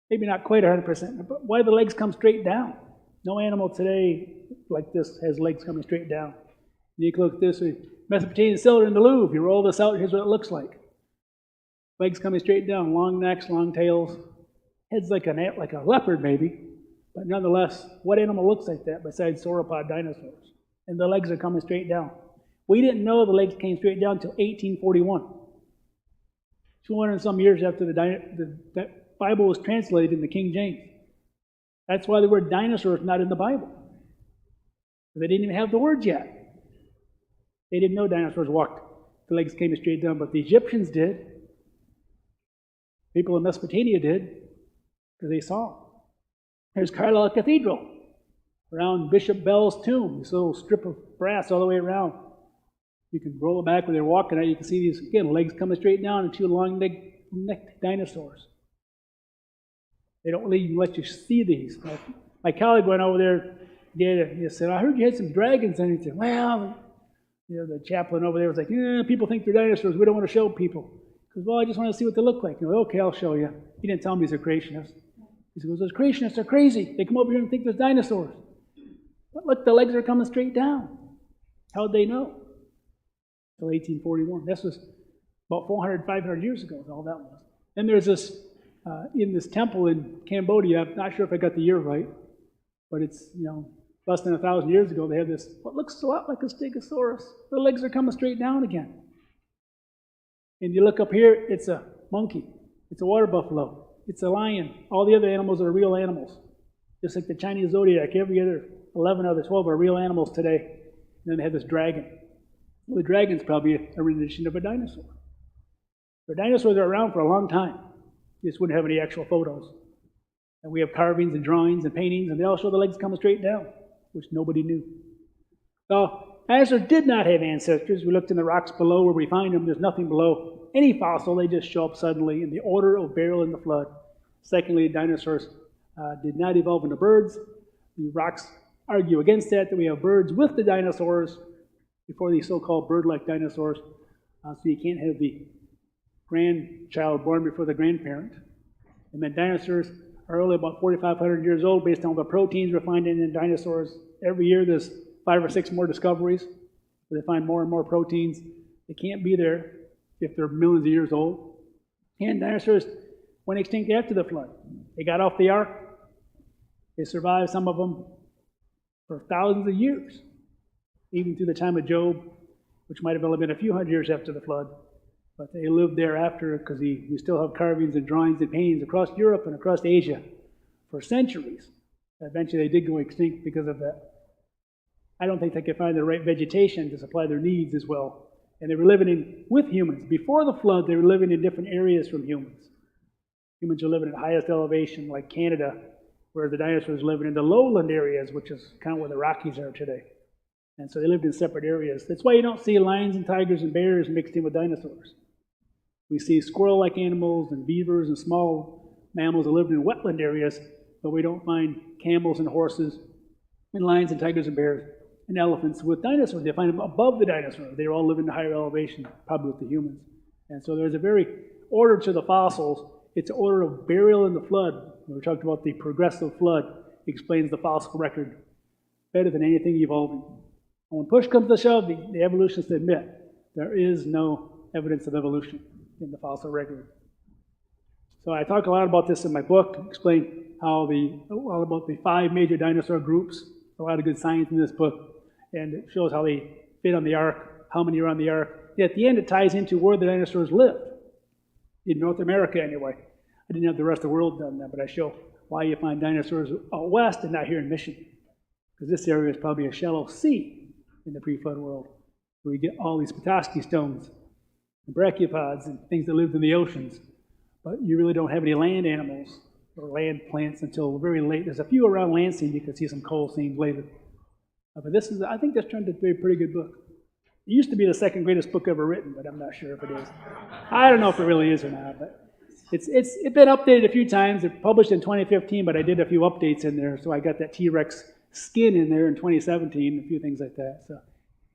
Maybe not quite 100%, but why do the legs come straight down? No animal today like this has legs coming straight down. You can look at this Mesopotamian cylinder in the Louvre. You roll this out, here's what it looks like. Legs coming straight down, long necks, long tails. Heads like a leopard maybe, but nonetheless, what animal looks like that besides sauropod dinosaurs? And the legs are coming straight down. We didn't know the legs came straight down until 1841. 200 and some years after the Bible was translated in the King James. That's why the word dinosaur is not in the Bible. They didn't even have the words yet. They didn't know dinosaurs walked. The legs came straight down, but the Egyptians did. People in Mesopotamia did, because they saw. Here's Carlisle Cathedral, around Bishop Bell's tomb. This little strip of brass all the way around. You can roll it back when they're walking out. You can see these, again, legs coming straight down and 2 long-necked dinosaurs. They don't even let you see these. My colleague went over there, he said, I heard you had some dragons and anything. Well, the chaplain over there was like, people think they're dinosaurs. We don't want to show people. He goes, well, I just want to see what they look like. Okay, I'll show you. He didn't tell me he's a creationist. He goes, those creationists are crazy. They come over here and think there's dinosaurs. But look, the legs are coming straight down. How'd they know? Until 1841. This was about 400, 500 years ago, all that was. And there's this, in this temple in Cambodia, I'm not sure if I got the year right, but it's, less than 1,000 years ago, they had this, what looks a lot like a stegosaurus. The legs are coming straight down again. And you look up here, it's a monkey. It's a water buffalo. It's a lion. All the other animals are real animals. Just like the Chinese zodiac, every other 11 out of the 12 are real animals today. And then they have this dragon. Well, the dragon's probably a rendition of a dinosaur. The dinosaurs are around for a long time. You just wouldn't have any actual photos. And we have carvings and drawings and paintings, and they all show the legs coming straight down, which nobody knew. So, dinosaurs did not have ancestors. We looked in the rocks below where we find them. There's nothing below any fossil. They just show up suddenly in the order of burial in the flood. Secondly, dinosaurs did not evolve into birds. The rocks argue against that we have birds with the dinosaurs before these so-called bird-like dinosaurs. So you can't have the grandchild born before the grandparent. And then dinosaurs are only about 4,500 years old based on the proteins we're finding in dinosaurs. Every year there's 5 or 6 more discoveries. They find more and more proteins. They can't be there if they're millions of years old. And dinosaurs went extinct after the flood. They got off the ark. They survived, some of them, for thousands of years, even through the time of Job, which might have only been a few hundred years after the flood. But they lived thereafter because we still have carvings and drawings and paintings across Europe and across Asia for centuries. Eventually they did go extinct because of that. I don't think they could find the right vegetation to supply their needs as well. And they were living with humans. Before the flood, they were living in different areas from humans. Humans are living at highest elevation, like Canada, whereas the dinosaurs were living in the lowland areas, which is kind of where the Rockies are today. And so they lived in separate areas. That's why you don't see lions and tigers and bears mixed in with dinosaurs. We see squirrel-like animals and beavers and small mammals that lived in wetland areas, but we don't find camels and horses and lions and tigers and bears and elephants with dinosaurs. They find them above the dinosaurs. They all live in the higher elevation, probably with the humans. And so there's a very order to the fossils, it's an order of burial in the flood. When we talked about the progressive flood, it explains the fossil record better than anything evolving. And when push comes to shove, the evolutionists admit there is no evidence of evolution in the fossil record. So I talk a lot about this in my book, explain how all about the 5 major dinosaur groups. A lot of good science in this book, and it shows how they fit on the ark, how many are on the ark. And at the end, it ties into where the dinosaurs lived, in North America anyway. I didn't have the rest of the world done that, but I show why you find dinosaurs out west and not here in Michigan. Because this area is probably a shallow sea in the pre-flood world, where we get all these Petoskey stones, and brachiopods, and things that lived in the oceans. But you really don't have any land animals or land plants until very late. There's a few around Lansing. You can see some coal seams later. But this is, I think this turned out to be a pretty good book. It used to be the second greatest book ever written, but I'm not sure if it is. I don't know if it really is or not, but it's been updated a few times. It published in 2015, but I did a few updates in there. So I got that T-Rex skin in there in 2017, a few things like that. So,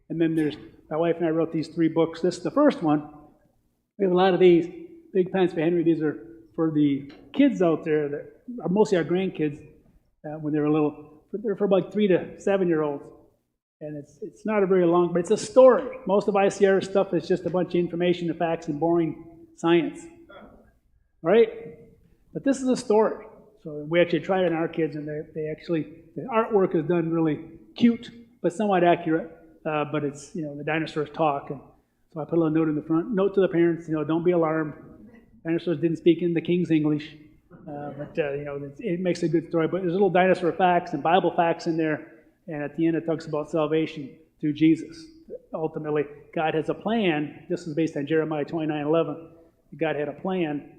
and then there's, my wife and I wrote these 3 books. This is the first one. We have a lot of these. Big Plans for Henry. These are for the kids out there that are mostly our grandkids when they were little. They're for about 3 to 7-year-olds. And it's not a very long, but it's a story. Most of ICR stuff is just a bunch of information and facts and boring science. Right? But this is a story. So we actually tried it on our kids, and they actually, the artwork is done really cute, but somewhat accurate. But it's, the dinosaurs talk. And so I put a little note in the front. Note to the parents, don't be alarmed. Dinosaurs didn't speak in the King's English. But it makes a good story. But there's little dinosaur facts and Bible facts in there. And at the end, it talks about salvation through Jesus. Ultimately, God has a plan. This is based on Jeremiah 29:11. God had a plan,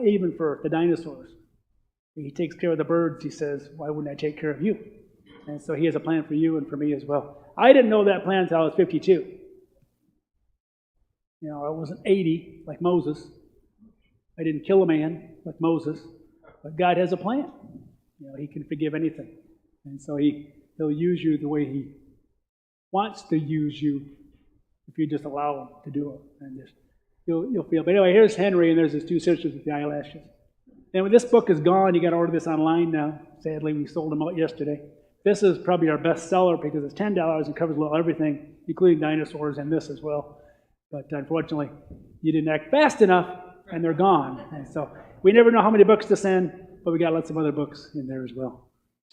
even for the dinosaurs. He takes care of the birds, he says. Why wouldn't I take care of you? And so he has a plan for you and for me as well. I didn't know that plan until I was 52. I wasn't 80 like Moses. I didn't kill a man like Moses. But God has a plan. He can forgive anything. And so He'll use you the way He wants to use you if you just allow Him to do it. And just you'll feel. But anyway, here's Henry, and there's his 2 sisters with the eyelashes. And when this book is gone, you got to order this online now. Sadly, we sold them out yesterday. This is probably our best seller because it's $10 and covers a little everything, including dinosaurs and this as well. But unfortunately, you didn't act fast enough, and they're gone. And so we never know how many books to send, but we got lots of other books in there as well.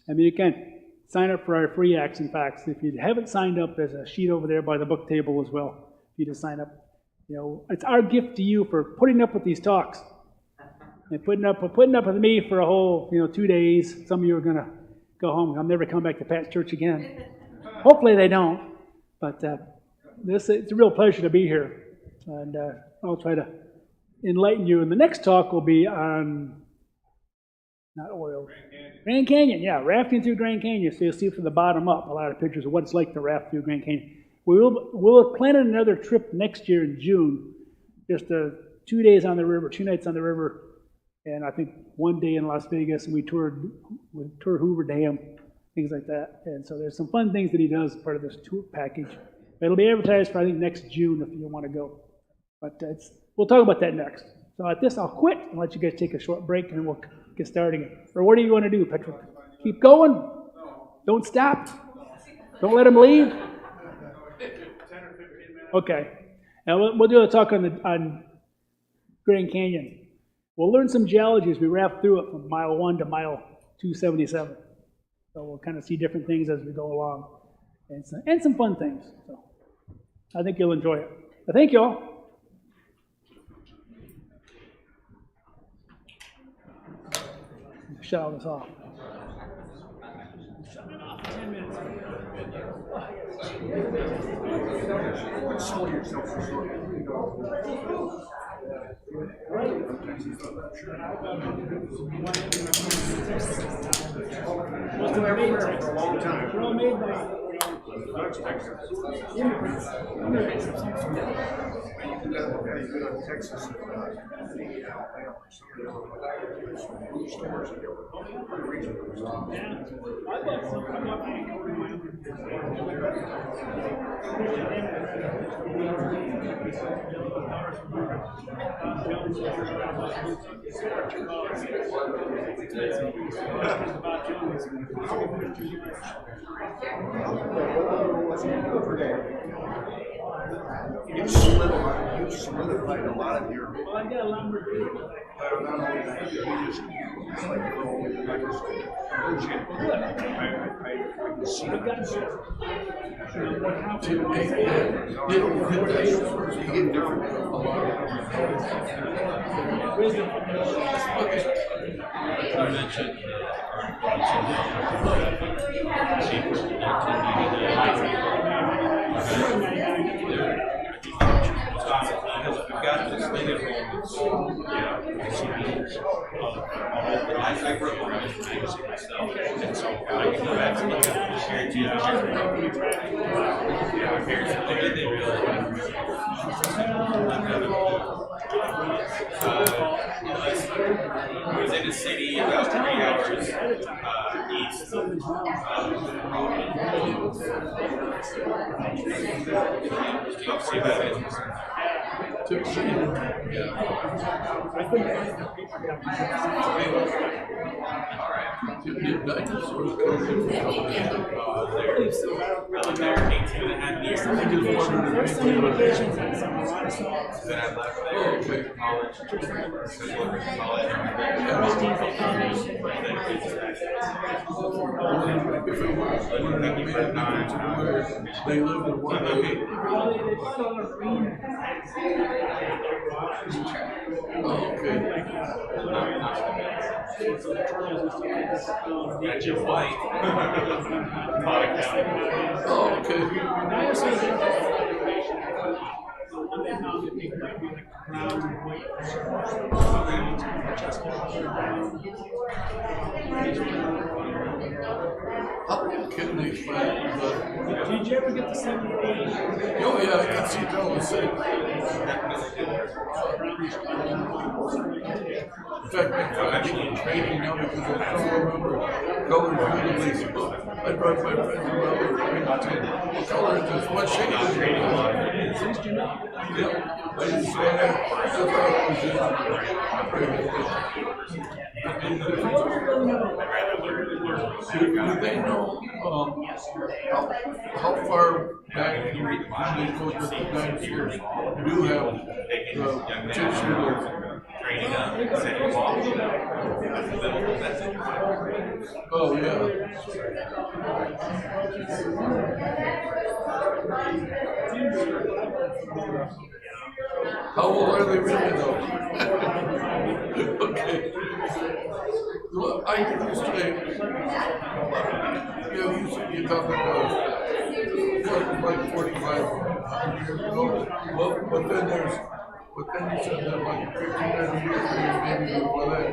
You can sign up for our free Acts and Facts. If you haven't signed up, there's a sheet over there by the book table as well. If you just sign up, it's our gift to you for putting up with these talks and putting up with me for a whole 2 days. Some of you are going to go home. I'm never coming back to Pat's church again. Hopefully they don't. But it's a real pleasure to be here, and I'll try to enlighten you. And the next talk will be on not oil. Grand Canyon, yeah, rafting through Grand Canyon. So you'll see from the bottom up a lot of pictures of what it's like to raft through Grand Canyon. We'll plan another trip next year in June, just 2 days on the river, 2 nights on the river, and I think 1 day in Las Vegas, and we toured Hoover Dam, things like that. And so there's some fun things that he does as part of this tour package. It'll be advertised for, I think, next June if you want to go. But we'll talk about that next. So at this, I'll quit and let you guys take a short break, and we'll get started again. Or what do you want to do, Patrick? Keep going? Don't stop? Don't let him leave? 10 or 15 minutes. Okay. Now we'll do a talk on Grand Canyon. We'll learn some geology as we raft through it from mile 1 to mile 277. So we'll kind of see different things as we go along. And some fun things. So I think you'll enjoy it. But thank you all. Shut all this off. Shut it off. 10 minutes. For a long time. They're all made by immigrants. Yeah, you go to Texas, some of the food stores and the region. You've solidified a lot of your. Well, I got a lumber too. Not only that, you just like grow, like I can see it. You get different. You mentioned I've got this thing at home that's, I grew up around this magazine myself, and so I can go back and look at this guarantee. My parents, what did they realize? It was in a city about 3 hours east of see that is. They live in one day. That's your white. Can they find Did you ever get to see the oh yeah, I can see Joe say. In fact, I'm actually in training now because I don't remember colors really. I brought my friend around what color is this? What shade is it? Yeah, I just saw that. That's do they know how far back they goes with the dinosaurs do have tissue? Training up, setting off. Oh yeah. How old are they really though? Okay. Well, I used to you talk about like 45 years ago. Well, but then you said that like 15 years maybe before that.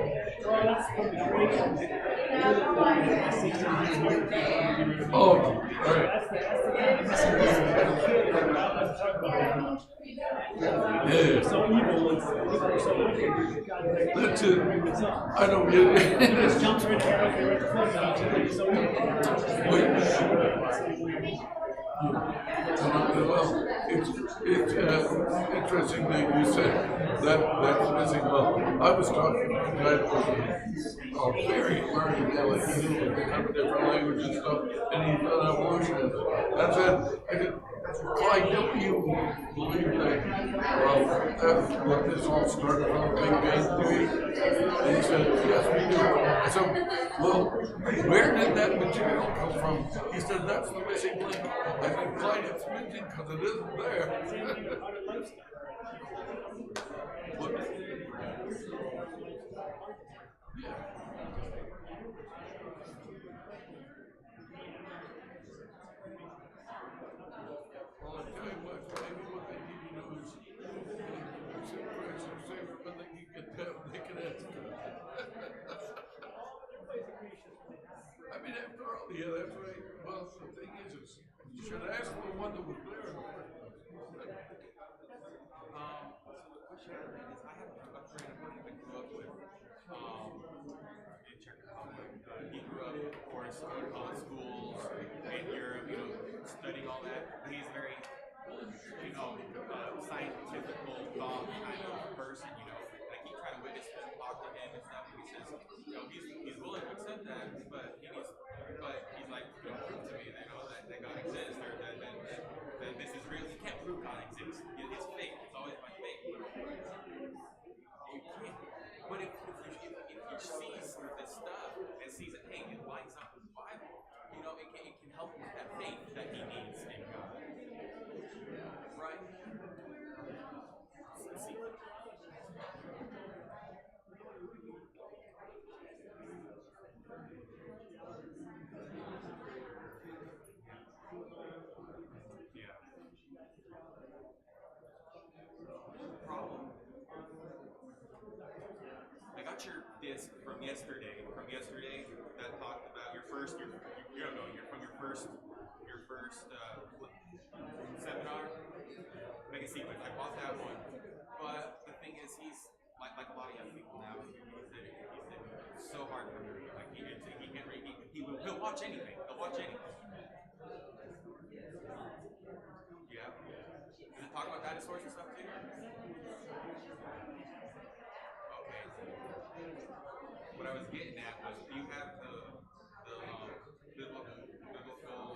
Oh, right. Yeah. That's it. I don't get it. Well, it's interesting that you said that's missing. Well, I was talking to a guy that was very learned, like he knew a different language and stuff, and he's an evolutionist. I said, Clyde, don't you believe that what this all started from a Big Bang Theory? And he said, yes, we do. I said, well, where did that material come from? He said, that's the missing link. I said, Clyde, it's missing because it isn't there. Well, I tell you what, maybe what they need to do is but they can ask. I mean, after all, yeah, that's right. Well, the thing is you should ask for the one that was there. share is I have a friend I grew up with in Czech Republic. He grew up, of course, going to public schools in Europe, you know, studying all that. He's very, you know, scientific thought kind of person, you know. And I keep trying to witness him, talk to him and stuff, and he says, you know, he's willing to accept that, but he's like, you know, prove to me that, you know, that God exists, or that this is real. He can't prove God exists. It's fake. It's always by fake. You can't. But if he sees this stuff and sees that, hey, it lines up with the Bible, you know, it can help with that faith that he needs in God. Right? See. Yeah. Problem. I got your disc from yesterday. That talked about your first seminar. Mega sequence. I bought that one, but the thing is, he's like a lot of young people now. He said it's so hard for him. Like he can't read. He'll watch anything. He'll watch anything. Yeah. Does it talk about dinosaurs and stuff too? Okay. What I was getting at was, do you have the biblical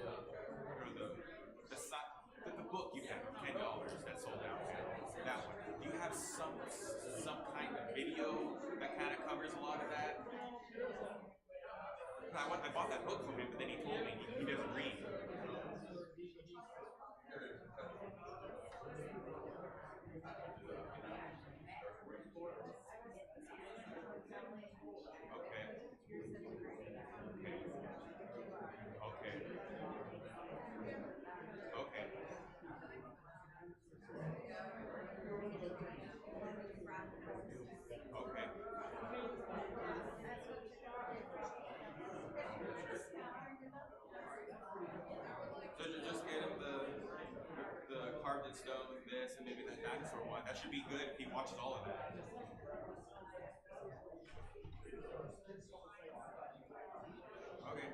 or the book you had for $10 that sold out? That one. Do you have some kind of video that kind of covers a lot of that? I bought that book from him, but then he told me he doesn't read. Okay. So just get him the carved in stone, this, and maybe that dinosaur one. That should be good if he watches all of that. Okay.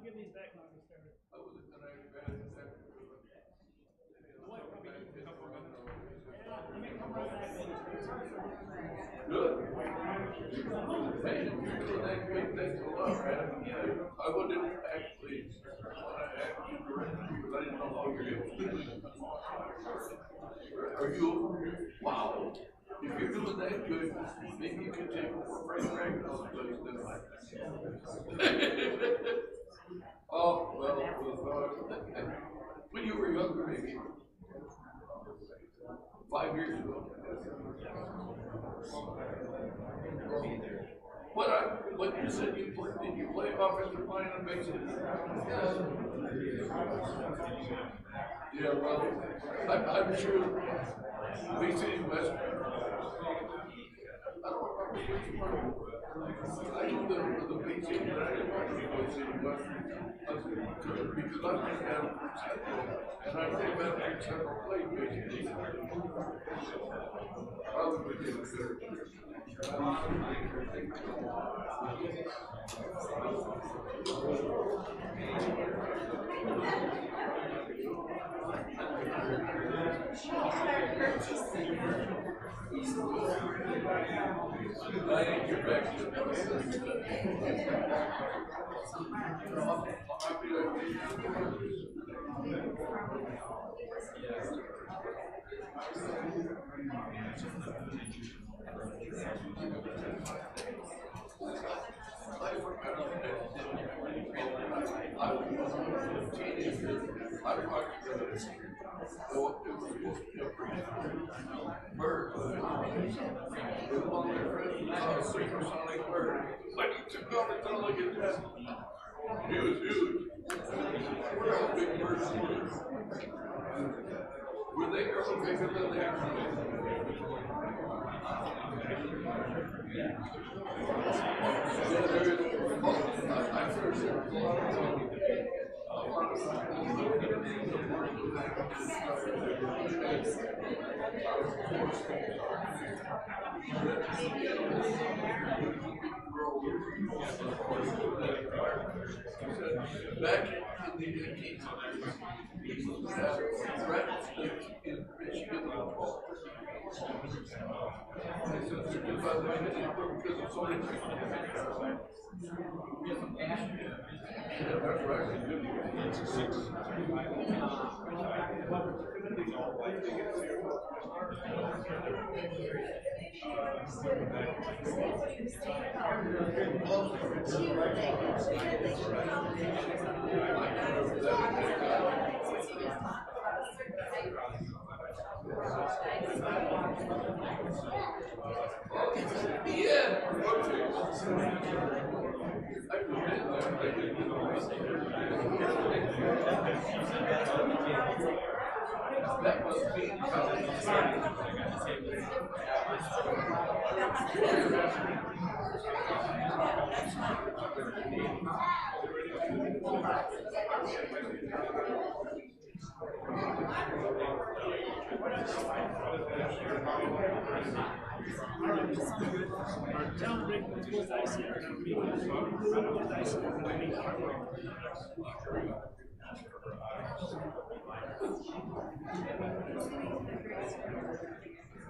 give these back now. Get started. I wasn't gonna advance that. Good. Hey, you're doing that good. Thanks a lot, man. I wouldn't actually want to ask you directly because I didn't know how you're able to do it. Are you? Wow. If you're doing that good, maybe you can take more Frank Dragon on the place than Oh, well, when you were younger, maybe 5 years ago. What you said you played, did you play offensive line on basic? Yeah, well, I'm sure Bay City West. I don't remember which one. I know the Bay City, but I didn't watch the Bay City West. Because I'm in Central, and I know about Central played Bay City. Probably did good. I think you're back to Bird. It was one of my friends, supersonic bird. But he took off and sounded like his dad. He was huge. We're all big birds. Were they ever bigger than they are today? Yeah, there is. I'm sure there's a lot of back in the 1800s, people would have rattlesnakes in Michigan. They said they're good by the way they were because of so many people. Yeah, that's right. That must be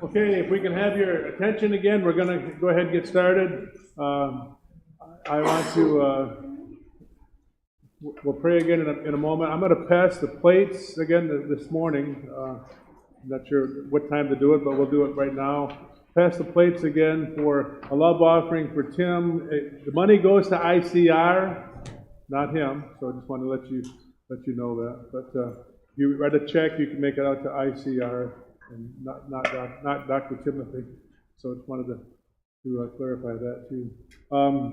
Okay, if we can have your attention again, we're going to go ahead and get started. I want to, we'll pray again in a moment. I'm going to pass the plates again this morning. I'm not sure what time to do it, but we'll do it right now. Pass the plates again for a love offering for Tim. The money goes to ICR, not him, so I just want to let you know that. But if you write a check, you can make it out to ICR. And not Dr. Timothy. So just wanted to clarify that too.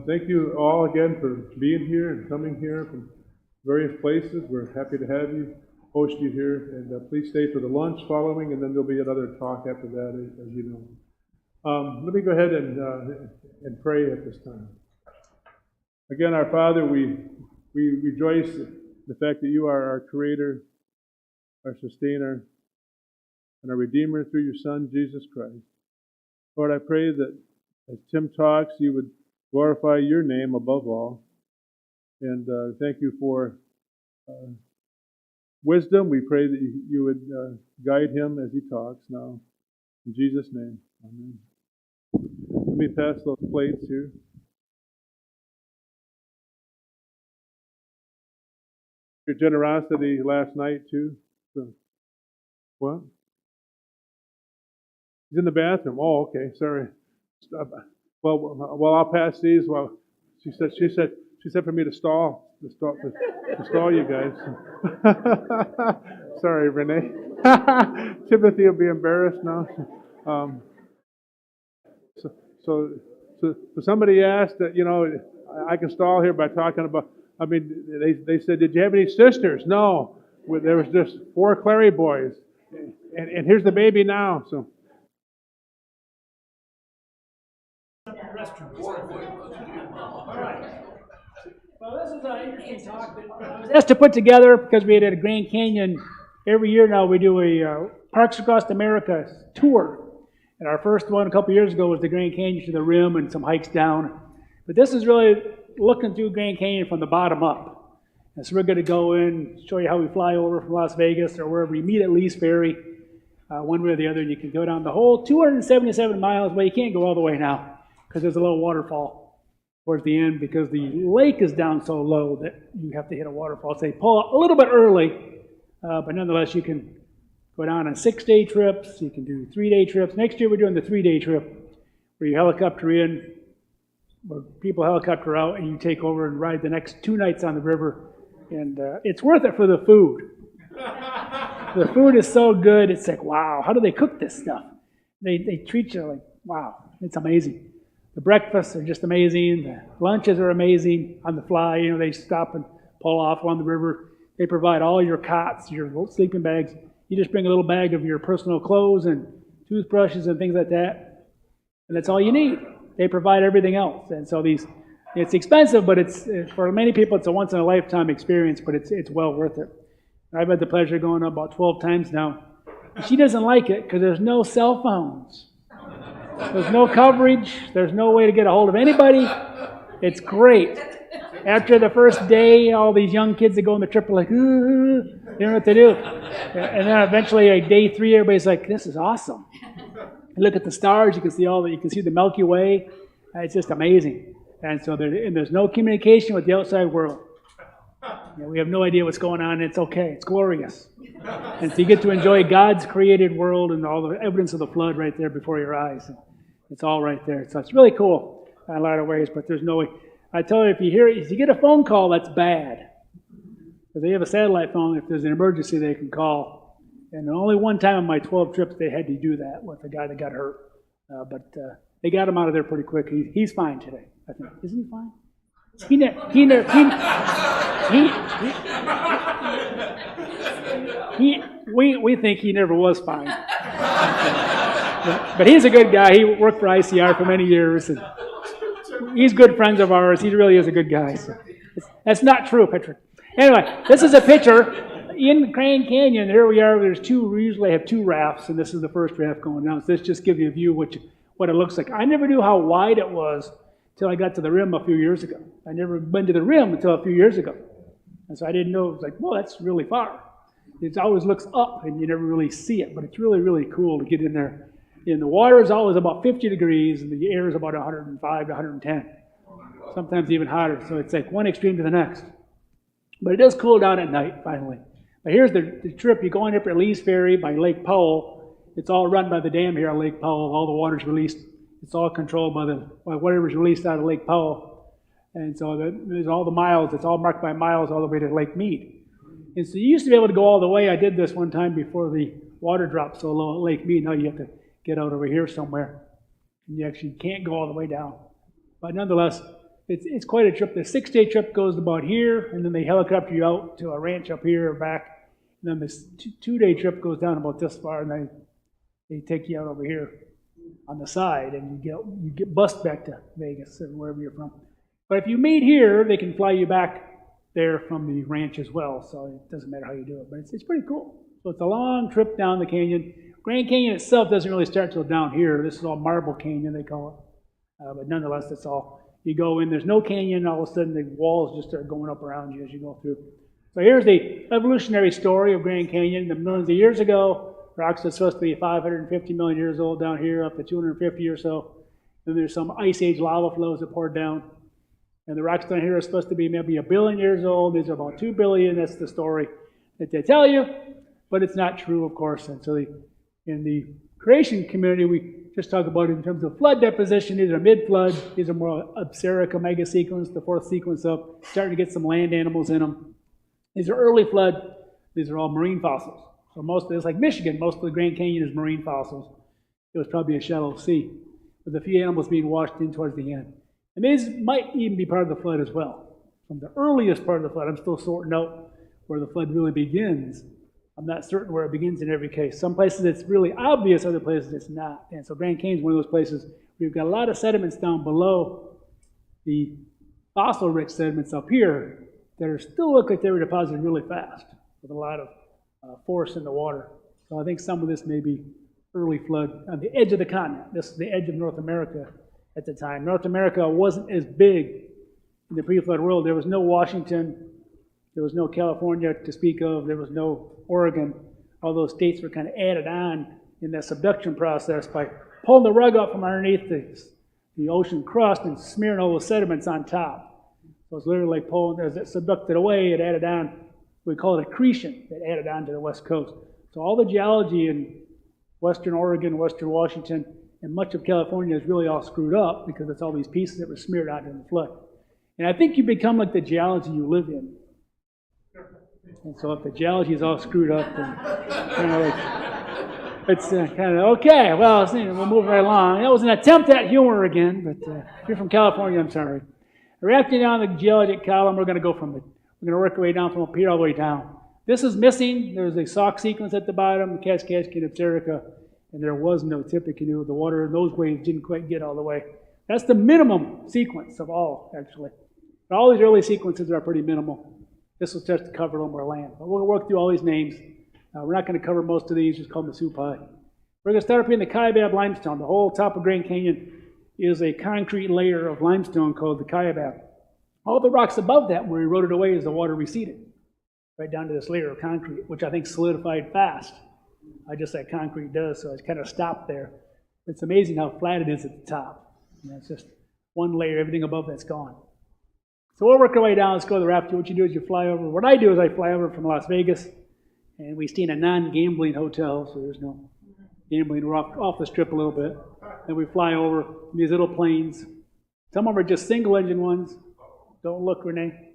Thank you all again for being here and coming here from various places. We're happy to have you, host you here, and please stay for the lunch following, and then there'll be another talk after that, as you know. Let me go ahead and pray at this time. Again, our Father, we rejoice in the fact that you are our Creator, our Sustainer, and our Redeemer through your Son, Jesus Christ. Lord, I pray that as Tim talks, you would glorify your name above all. And thank you for wisdom. We pray that you would guide him as he talks now. In Jesus' name, amen. Let me pass those plates here. Your generosity last night, too. So, what? He's in the bathroom. Oh, okay. Sorry. Well, I'll pass these. Well, she said for me to stall you guys. Sorry, Renee. Timothy will be embarrassed now. So somebody asked that, I can stall here by talking about. I mean, they said, did you have any sisters? No, there was just 4 Clarey boys, and here's the baby now. So. Well, this is an interesting talk that I was asked to put together because we had at Grand Canyon every year now. We do a Parks Across America tour. And our first one a couple years ago was the Grand Canyon to the rim and some hikes down. But this is really looking through Grand Canyon from the bottom up. And so we're going to go in, show you how we fly over from Las Vegas or wherever you meet at Lee's Ferry, one way or the other. And you can go down the whole 277 miles. Well, you can't go all the way now because there's a little waterfall towards the end because the lake is down so low that you have to hit a waterfall. So they pull up a little bit early, but nonetheless you can go down on 6-day trips. You can do 3-day trips. Next year we're doing the 3-day trip where you helicopter in, where people helicopter out, and you take over and ride the next 2 nights on the river. And it's worth it for the food. The food is so good. It's like, wow, how do they cook this stuff? They treat you like, wow, it's amazing. The breakfasts are just amazing. The lunches are amazing on the fly. They stop and pull off on the river. They provide all your cots, your sleeping bags. You just bring a little bag of your personal clothes and toothbrushes and things like that, and that's all you need. They provide everything else. And so it's expensive, but it's for many people it's a once-in-a-lifetime experience, but it's well worth it. I've had the pleasure of going about 12 times now. She doesn't like it because there's no cell phones. There's no coverage. There's no way to get a hold of anybody. It's great. After the first day, all these young kids that go on the trip are like, ooh, they don't know what to do. And then eventually, like day 3, everybody's like, this is awesome. You look at the stars, you can see the Milky Way. It's just amazing. And so there's no communication with the outside world. We have no idea what's going on. It's okay. It's glorious. And so you get to enjoy God's created world and all the evidence of the flood right there before your eyes. It's all right there. So it's really cool in a lot of ways, but there's no way. I tell you, if you get a phone call, that's bad. Because they have a satellite phone. If there's an emergency, they can call. And only one time on my 12 trips, they had to do that with a guy that got hurt. But they got him out of there pretty quick. He's fine today, I think. Isn't he fine? We think he never was fine. But he's a good guy. He worked for ICR for many years. And he's good friends of ours. He really is a good guy. So that's not true, Patrick. Anyway, this is a picture in Grand Canyon. Here we are. We usually have 2 rafts, and this is the first raft going down. So this just gives you a view what it looks like. I never knew how wide it was until I got to the rim a few years ago. I never been to the rim until a few years ago. And so I didn't know. It was like, well, that's really far. It always looks up, and you never really see it. But it's really, really cool to get in there. And the water is always about 50 degrees, and the air is about 105 to 110. Sometimes even hotter. So it's like one extreme to the next. But it does cool down at night, finally. But here's the trip. You go on up at Lee's Ferry by Lake Powell. It's all run by the dam here on Lake Powell. All the water's released. It's all controlled by whatever's released out of Lake Powell. And so there's all the miles. It's all marked by miles all the way to Lake Mead. And so you used to be able to go all the way. I did this one time before the water dropped so low at Lake Mead. Now you have to get out over here somewhere. And you actually can't go all the way down. But nonetheless, it's quite a trip. The 6-day trip goes about here, and then they helicopter you out to a ranch up here or back. And then this 2-day trip goes down about this far, and they take you out over here on the side, and you get bused back to Vegas or wherever you're from. But if you meet here, they can fly you back there from the ranch as well, so it doesn't matter how you do it. But it's pretty cool. So it's a long trip down the canyon. Grand Canyon itself doesn't really start till down here. This is all Marble Canyon, they call it. But nonetheless, it's all You go in, there's no canyon, all of a sudden the walls just start going up around you as you go through. So here's the evolutionary story of Grand Canyon. The millions of years ago, rocks are supposed to be 550 million years old down here, up to 250 or so. Then there's some ice age lava flows that poured down. And the rocks down here are supposed to be maybe 1 billion years old. These are about 2 billion. That's the story that they tell you. But it's not true, of course. And so in the creation community, we just talk about it in terms of flood deposition. These are mid-flood. These are more Upserica mega sequence, the fourth sequence up, starting to get some land animals in them. These are early flood. These are all marine fossils. So most of it's like Michigan. Most of the Grand Canyon is marine fossils. It was probably a shallow sea, with a few animals being washed in towards the end. And these might even be part of the flood as well. From the earliest part of the flood, I'm still sorting out where the flood really begins. I'm not certain where it begins in every case. Some places it's really obvious, other places it's not. And so Grand Canyon is one of those places where you've got a lot of sediments down below the fossil-rich sediments up here that are still look like they were deposited really fast with a lot of force in the water. So I think some of this may be early flood on the edge of the continent. This is the edge of North America at the time. North America wasn't as big in the pre-flood world. There was no Washington. There was no California to speak of. There was no Oregon. All those states were kind of added on in that subduction process by pulling the rug out from underneath the ocean crust and smearing all those sediments on top. So it's literally like pulling, as it subducted away, it added on, we call it accretion, that added on to the west coast. So all the geology in western Oregon, western Washington, and much of California is really all screwed up because it's all these pieces that were smeared out in the flood. And I think you become like the geology you live in. And so if the geology is all screwed up, then kind of like, it's kind of, okay, well, we'll move right along. That was an attempt at humor again, but if you're from California, I'm sorry. Reacting down the geologic column, we're going to go from it. We're going to work our way down from up here all the way down. This is missing. There's a Sauk sequence at the bottom, the Kaskaskia and Upserica, and there was no Tippecanoe. The water in those waves didn't quite get all the way. That's the minimum sequence of all, actually. But all these early sequences are pretty minimal. This was just to cover a little more land. But we'll work through all these names. We're not going to cover most of these, just call them the Supai. We're going to start up here in the Kaibab limestone. The whole top of Grand Canyon is a concrete layer of limestone called the Kaibab. All the rocks above that were eroded away as the water receded, right down to this layer of concrete, which I think solidified fast. Just like concrete does, so it's kind of stopped there. It's amazing how flat it is at the top. It's just one layer, everything above that's gone. So we'll work our way down. Let's go to the raft. What you do is you fly over. What I do is I fly over from Las Vegas, and we stay in a non-gambling hotel, so there's no gambling. We're off the strip a little bit. Then we fly over in these little planes. Some of them are just single-engine ones. Don't look, Renee.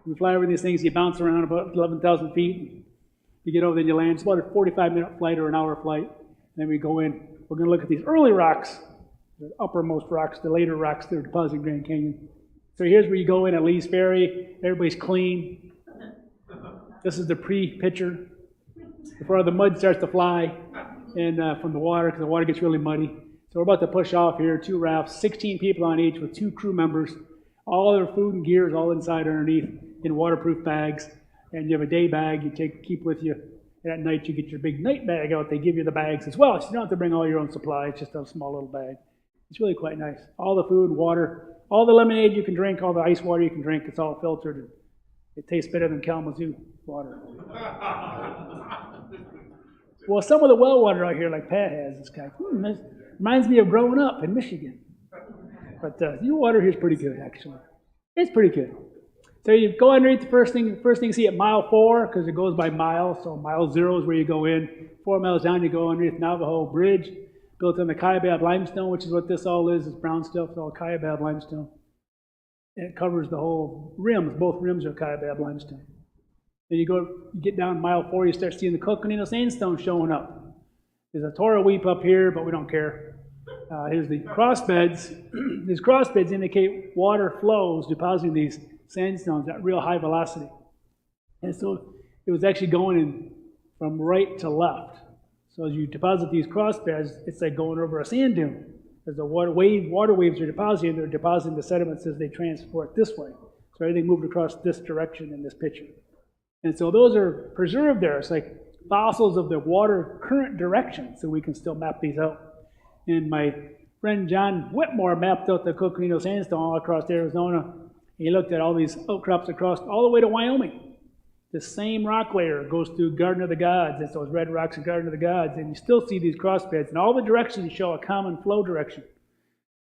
We fly over these things. You bounce around about 11,000 feet. You get over, then you land. It's about a 45-minute flight or an hour flight. And then we go in. We're going to look at these early rocks, the uppermost rocks, the later rocks that are deposited in Grand Canyon. So here's where you go in at Lee's Ferry. Everybody's clean. This is the pre-picture before the mud starts to fly and from the water, because the water gets really muddy. So we're about to push off here, 2 rafts, 16 people on each with 2 crew members. All their food and gear is all inside underneath in waterproof bags. And you have a day bag you keep with you. And at night you get your big night bag out. They give you the bags as well, so you don't have to bring all your own supplies, just a small little bag. It's really quite nice. All the food, water, all the lemonade you can drink, all the ice water you can drink, it's all filtered. And it tastes better than Kalamazoo water. Well, some of the well water out here, like Pat has, it's kind of, this reminds me of growing up in Michigan. But your water here is pretty good, actually. It's pretty good. So you go underneath the first thing you see at mile 4, because it goes by miles. So mile 0 is where you go in. 4 miles down, you go underneath Navajo Bridge, built on the Kaibab limestone, which is what this all is. It's brown stuff. It's all Kaibab limestone. And it covers the whole rims. Both rims are Kaibab limestone. Then you get down mile 4, you start seeing the Coconino sandstone showing up. There's a Torah weep up here, but we don't care. Here's the crossbeds. These crossbeds indicate water flows depositing these sandstones at real high velocity. And so it was actually going in from right to left. So as you deposit these crossbeds, it's like going over a sand dune. As the water waves are depositing, they're depositing the sediments as they transport this way. So everything moved across this direction in this picture. And so those are preserved there. It's like fossils of the water current direction, so we can still map these out. And my friend John Whitmore mapped out the Coconino Sandstone all across Arizona. He looked at all these outcrops across all the way to Wyoming. The same rock layer goes through Garden of the Gods. It's those red rocks in Garden of the Gods. And you still see these cross beds. And all the directions show a common flow direction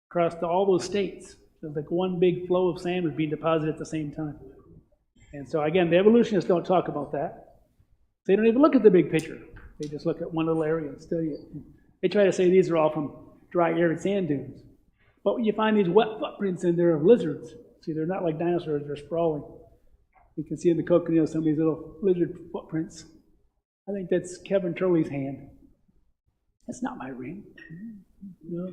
across to all those states. So it's like one big flow of sand was being deposited at the same time. And so again, the evolutionists don't talk about that. They don't even look at the big picture. They just look at one little area and study it. They try to say these are all from dry, arid sand dunes. But when you find these wet footprints in there of lizards, see, they're not like dinosaurs, they're sprawling. You can see in the Coconino some of these little lizard footprints. I think that's Kevin Turley's hand. That's not my ring. No.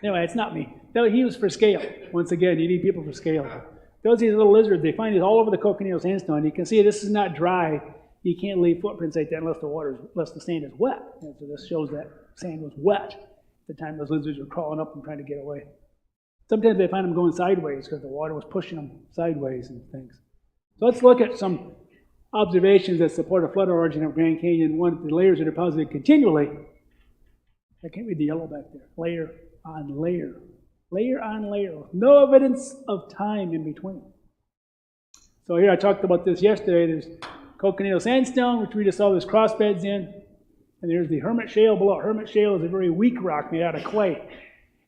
Anyway, it's not me. He was for scale. Once again, you need people for scale. Those these little lizards, they find these all over the Coconino Sandstone. You can see this is not dry. You can't leave footprints like that unless the sand is wet. And so this shows that sand was wet at the time those lizards were crawling up and trying to get away. Sometimes they find them going sideways because the water was pushing them sideways and things. So let's look at some observations that support a flood origin of Grand Canyon. One, the layers are deposited continually. I can't read the yellow back there. Layer on layer. Layer on layer. No evidence of time in between. So here I talked about this yesterday. There's Coconino Sandstone, which we just saw those cross beds in. And there's the Hermit Shale below. Hermit Shale is a very weak rock made out of clay.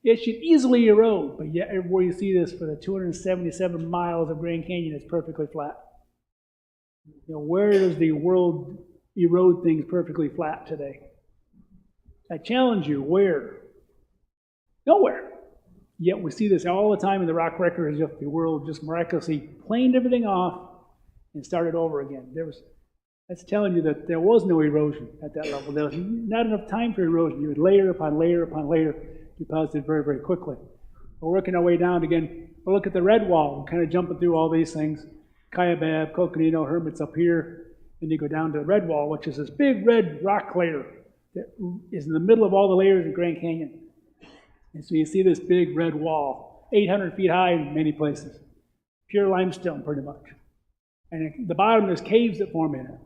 It should easily erode, but yet everywhere you see this for the 277 miles of Grand Canyon, it's perfectly flat. You know, where does the world erode things perfectly flat today? I challenge you, where? Nowhere. Yet we see this all the time in the rock record as if the world just miraculously planed everything off and started over again. That's telling you that there was no erosion at that level. There was not enough time for erosion. You would layer upon layer upon layer, deposited very, very quickly. We're working our way down again. We'll look at the red wall. We're kind of jumping through all these things. Kaibab, Coconino, Hermit's up here. Then you go down to the red wall, which is this big red rock layer that is in the middle of all the layers of Grand Canyon. And so you see this big red wall, 800 feet high in many places. Pure limestone, pretty much. And at the bottom, there's caves that form in it.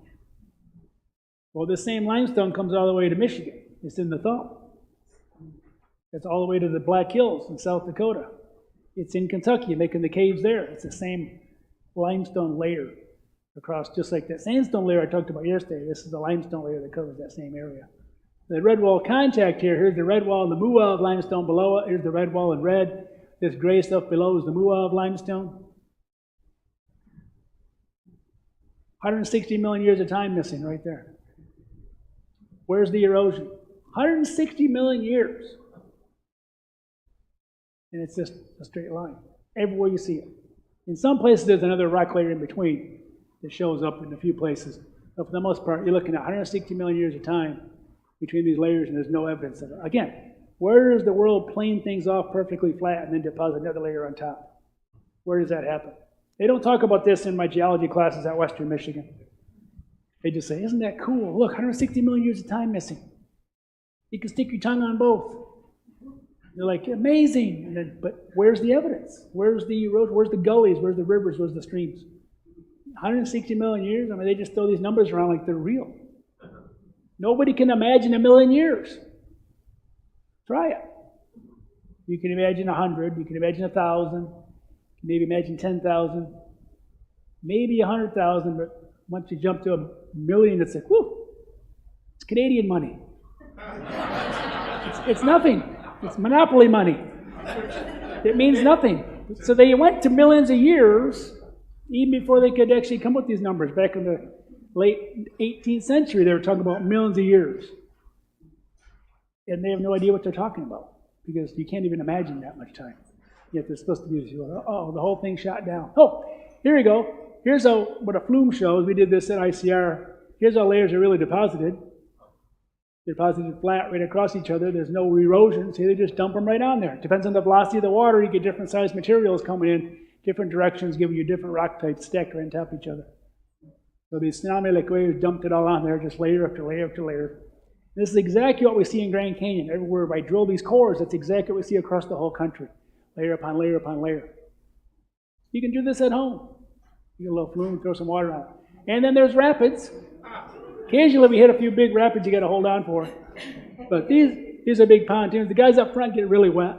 Well, this same limestone comes all the way to Michigan. It's in the thumb. It's all the way to the Black Hills in South Dakota. It's in Kentucky, making the caves there. It's the same limestone layer across, just like that sandstone layer I talked about yesterday. This is the limestone layer that covers that same area. The red wall contact here, here's the red wall and the Muav limestone below it. Here's the red wall in red. This gray stuff below is the Muav limestone. 160 million years of time missing right there. Where's the erosion? 160 million years. And it's just a straight line. Everywhere you see it. In some places, there's another rock layer in between that shows up in a few places. But for the most part, you're looking at 160 million years of time between these layers, and there's no evidence of it. Again, where does the world plane things off perfectly flat and then deposit another layer on top? Where does that happen? They don't talk about this in my geology classes at Western Michigan. They just say, isn't that cool? Look, 160 million years of time missing. You can stick your tongue on both. They're like, amazing. And then, but where's the evidence? Where's the erosion? Where's the gullies? Where's the rivers? Where's the streams? 160 million years? I mean, they just throw these numbers around like they're real. Nobody can imagine a million years. Try it. You can imagine 100. You can imagine 1,000. Maybe imagine 10,000. Maybe 100,000, but once you jump to a million, it's like, whoo, it's Canadian money. It's nothing. It's monopoly money. It means nothing. So they went to millions of years, even before they could actually come up with these numbers. Back in the late 18th century, they were talking about millions of years. And they have no idea what they're talking about, because you can't even imagine that much time. Yet they're supposed to be, oh, the whole thing shot down. Oh, here we go. Here's what a flume shows. We did this at ICR. Here's how layers are really deposited. They're deposited flat right across each other. There's no erosion. See, they just dump them right on there. Depends on the velocity of the water. You get different sized materials coming in, different directions, giving you different rock types stacked right on top of each other. So these tsunami-like waves dumped it all on there, just layer after layer after layer. This is exactly what we see in Grand Canyon. Everywhere I drill these cores, that's exactly what we see across the whole country. Layer upon layer upon layer. You can do this at home. You get a little flume, throw some water on it. And then there's rapids. Occasionally we hit a few big rapids you got to hold on for. But these These are big pontoons. The guys up front get really wet.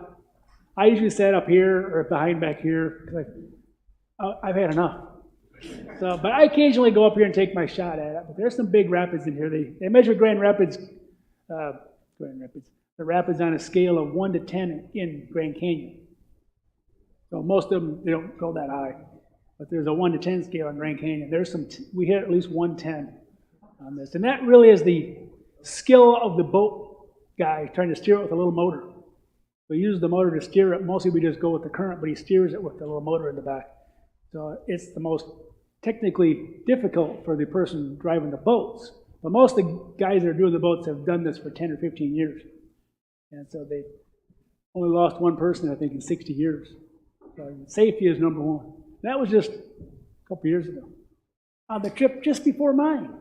I usually set up here or behind back here because I've had enough. So, but I occasionally go up here and take my shot at it. But there's some big rapids in here. They measure Grand Rapids, the rapids on a scale of 1 to 10 in Grand Canyon. So most of them, they don't go that high. But there's a 1 to 10 scale in Grand Canyon. We hit at least 110 on this. And that really is the skill of the boat guy trying to steer it with a little motor. So he uses the motor to steer it. Mostly we just go with the current, but he steers it with the little motor in the back. So it's the most technically difficult for the person driving the boats. But most of the guys that are doing the boats have done this for 10 or 15 years. And so they've only lost one person, I think, in 60 years. So safety is number one. That was just a couple years ago. On the trip just before mine.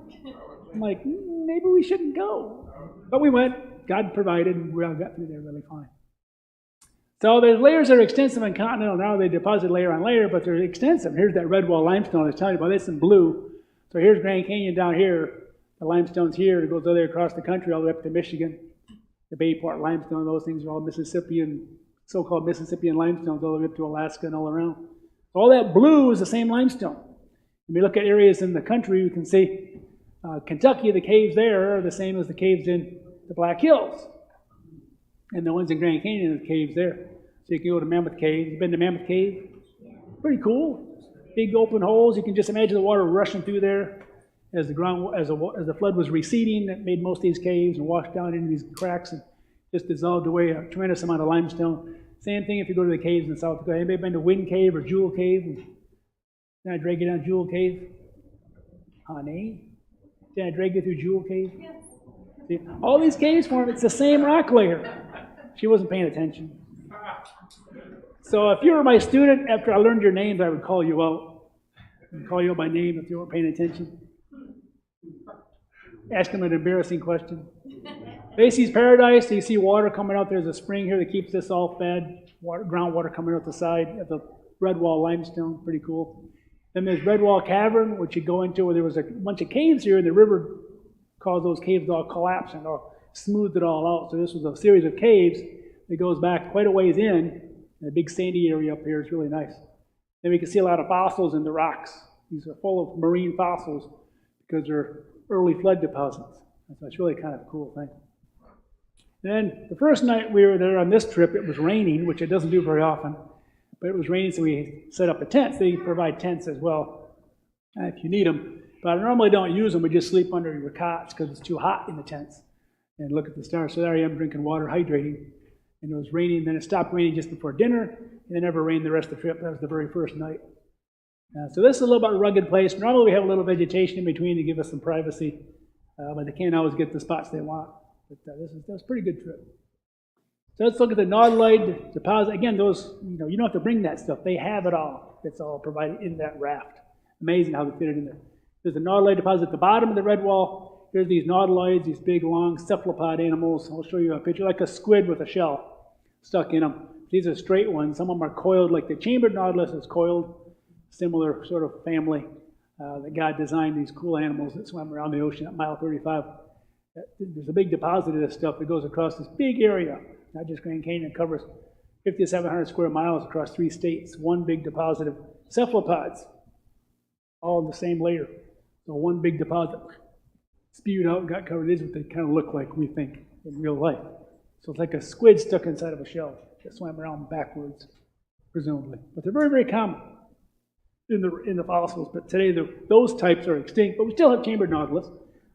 I'm like, maybe we shouldn't go. But we went. God provided, and we all got through there really fine. So the layers are extensive in continental. Now they deposit layer on layer, but they're extensive. Here's that red wall limestone I was telling you about. It's in blue. So here's Grand Canyon down here. The limestone's here. It goes all the way across the country, all the way up to Michigan. The Bayport limestone, those things are all Mississippian, so-called Mississippian limestones, all the way up to Alaska and all around. All that blue is the same limestone. When we look at areas in the country, you can see Kentucky, the caves there are the same as the caves in the Black Hills. And the ones in Grand Canyon are the caves there. So you can go to Mammoth Cave. You've been to Mammoth Cave? Pretty cool. Big open holes. You can just imagine the water rushing through there as the flood was receding. That made most of these caves and washed down into these cracks and just dissolved away a tremendous amount of limestone. Same thing if you go to the caves in South Dakota. Anybody been to Wind Cave or Jewel Cave? Did I drag you down Jewel Cave? Honey? Did I drag you through Jewel Cave? Yes. See, all these caves form, it's the same rock layer. She wasn't paying attention. So if you were my student, after I learned your names, I would call you out. I'd call you out by name if you weren't paying attention. Ask them an embarrassing question. Basie's Paradise, you see water coming out. There's a spring here that keeps this all fed. Groundwater coming out the side of the red wall limestone, pretty cool. Then there's Red Wall Cavern, which you go into where there was a bunch of caves here, and the river caused those caves to all collapse and all smoothed it all out. So this was a series of caves that goes back quite a ways in a big sandy area up here. It's really nice. Then we can see a lot of fossils in the rocks. These are full of marine fossils because they're early flood deposits. So it's really kind of a cool thing. Then the first night we were there on this trip, it was raining, which it doesn't do very often. But it was raining, so we set up a tent. They provide tents as well if you need them. But I normally don't use them. We just sleep under your cots because it's too hot in the tents and look at the stars. So there I am drinking water, hydrating. And it was raining. Then it stopped raining just before dinner. And it never rained the rest of the trip. That was the very first night. So this is a little bit of a rugged place. Normally we have a little vegetation in between to give us some privacy. But they can't always get the spots they want. But that was a pretty good trip. So let's look at the naudolite deposit. Again, those, you don't have to bring that stuff. They have it all. It's all provided in that raft. Amazing how they fit it in there. There's a naudolite deposit at the bottom of the red wall. Here's these naudolites, these big, long cephalopod animals. I'll show you a picture, like a squid with a shell stuck in them. These are straight ones. Some of them are coiled, like the chambered nautilus is coiled. Similar sort of family that God designed these cool animals that swim around the ocean at mile 35. There's a big deposit of this stuff that goes across this big area. Not just Grand Canyon, it covers 5,700 square miles across 3 states. One big deposit of cephalopods, all in the same layer. So one big deposit spewed out and got covered. This is what they kind of look like, we think, in real life. So it's like a squid stuck inside of a shell that swam around backwards, presumably. But they're very, very common in the fossils. But today, those types are extinct, but we still have chambered nautilus.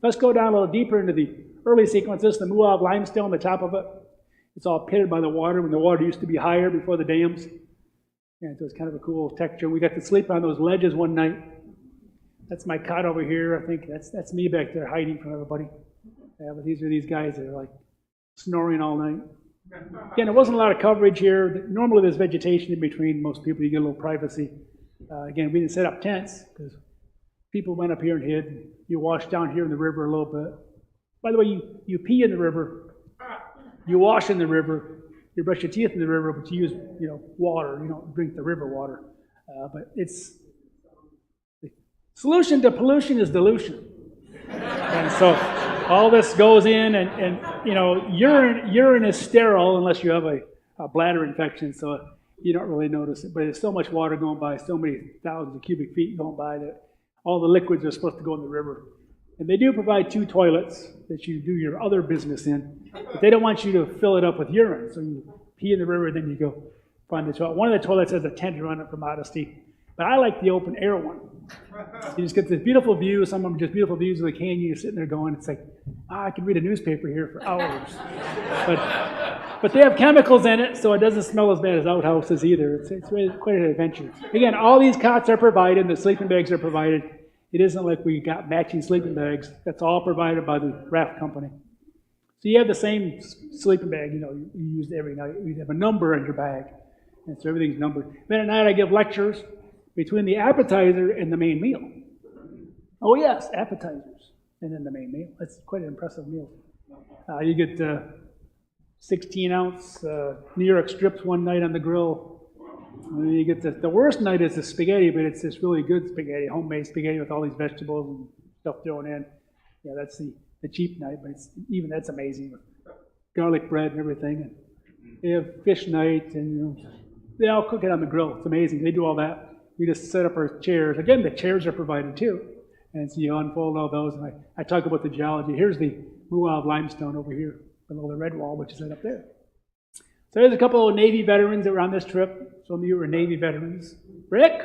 Let's go down a little deeper into the early sequences. The Muab limestone, the top of it. It's all pitted by the water when the water used to be higher before the dams. And so it's kind of a cool texture. We got to sleep on those ledges one night. That's my cot over here. I think that's me back there hiding from everybody. Yeah, but these are these guys that are like snoring all night. Again, there wasn't a lot of coverage here. Normally there's vegetation in between most people. You get a little privacy. Again, we didn't set up tents because people went up here and hid. You wash down here in the river a little bit. By the way, you pee in the river. You wash in the river, you brush your teeth in the river, but you use, water. You don't drink the river water. But it's the solution to pollution is dilution. And so all this goes in, and you know, urine is sterile unless you have a bladder infection, so you don't really notice it. But there's so much water going by, so many thousands of cubic feet going by, that all the liquids are supposed to go in the river. And they do provide 2 toilets that you do your other business in, but they don't want you to fill it up with urine. So you pee in the river, then you go find the toilet. One of the toilets has a tent around it for modesty, but I like the open air one. So you just get this beautiful view. Some of them just beautiful views of the canyon. You're sitting there going, it's like, I could read a newspaper here for hours. But they have chemicals in it, so it doesn't smell as bad as outhouses either. It's really quite an adventure. Again, all these cots are provided. The sleeping bags are provided. It isn't like we got matching sleeping bags. That's all provided by the raft company. So you have the same sleeping bag, you know, you use every night. You have a number in your bag, and so everything's numbered. Then at night I give lectures between the appetizer and the main meal. Oh yes, appetizers, and then the main meal. That's quite an impressive meal. You get 16-ounce New York strips one night on the grill. And then you get the worst night is the spaghetti, but it's this really good spaghetti, homemade spaghetti with all these vegetables and stuff thrown in. Yeah, that's the cheap night, but even that's amazing with garlic bread and everything. And they have fish night, and you know, they all cook it on the grill. It's amazing. They do all that. We just set up our chairs. Again, the chairs are provided too. And so you unfold all those, and I talk about the geology. Here's the Muav limestone over here below the red wall, which is right up there. So there's a couple of Navy veterans that were on this trip. Some of you were Navy veterans. Rick?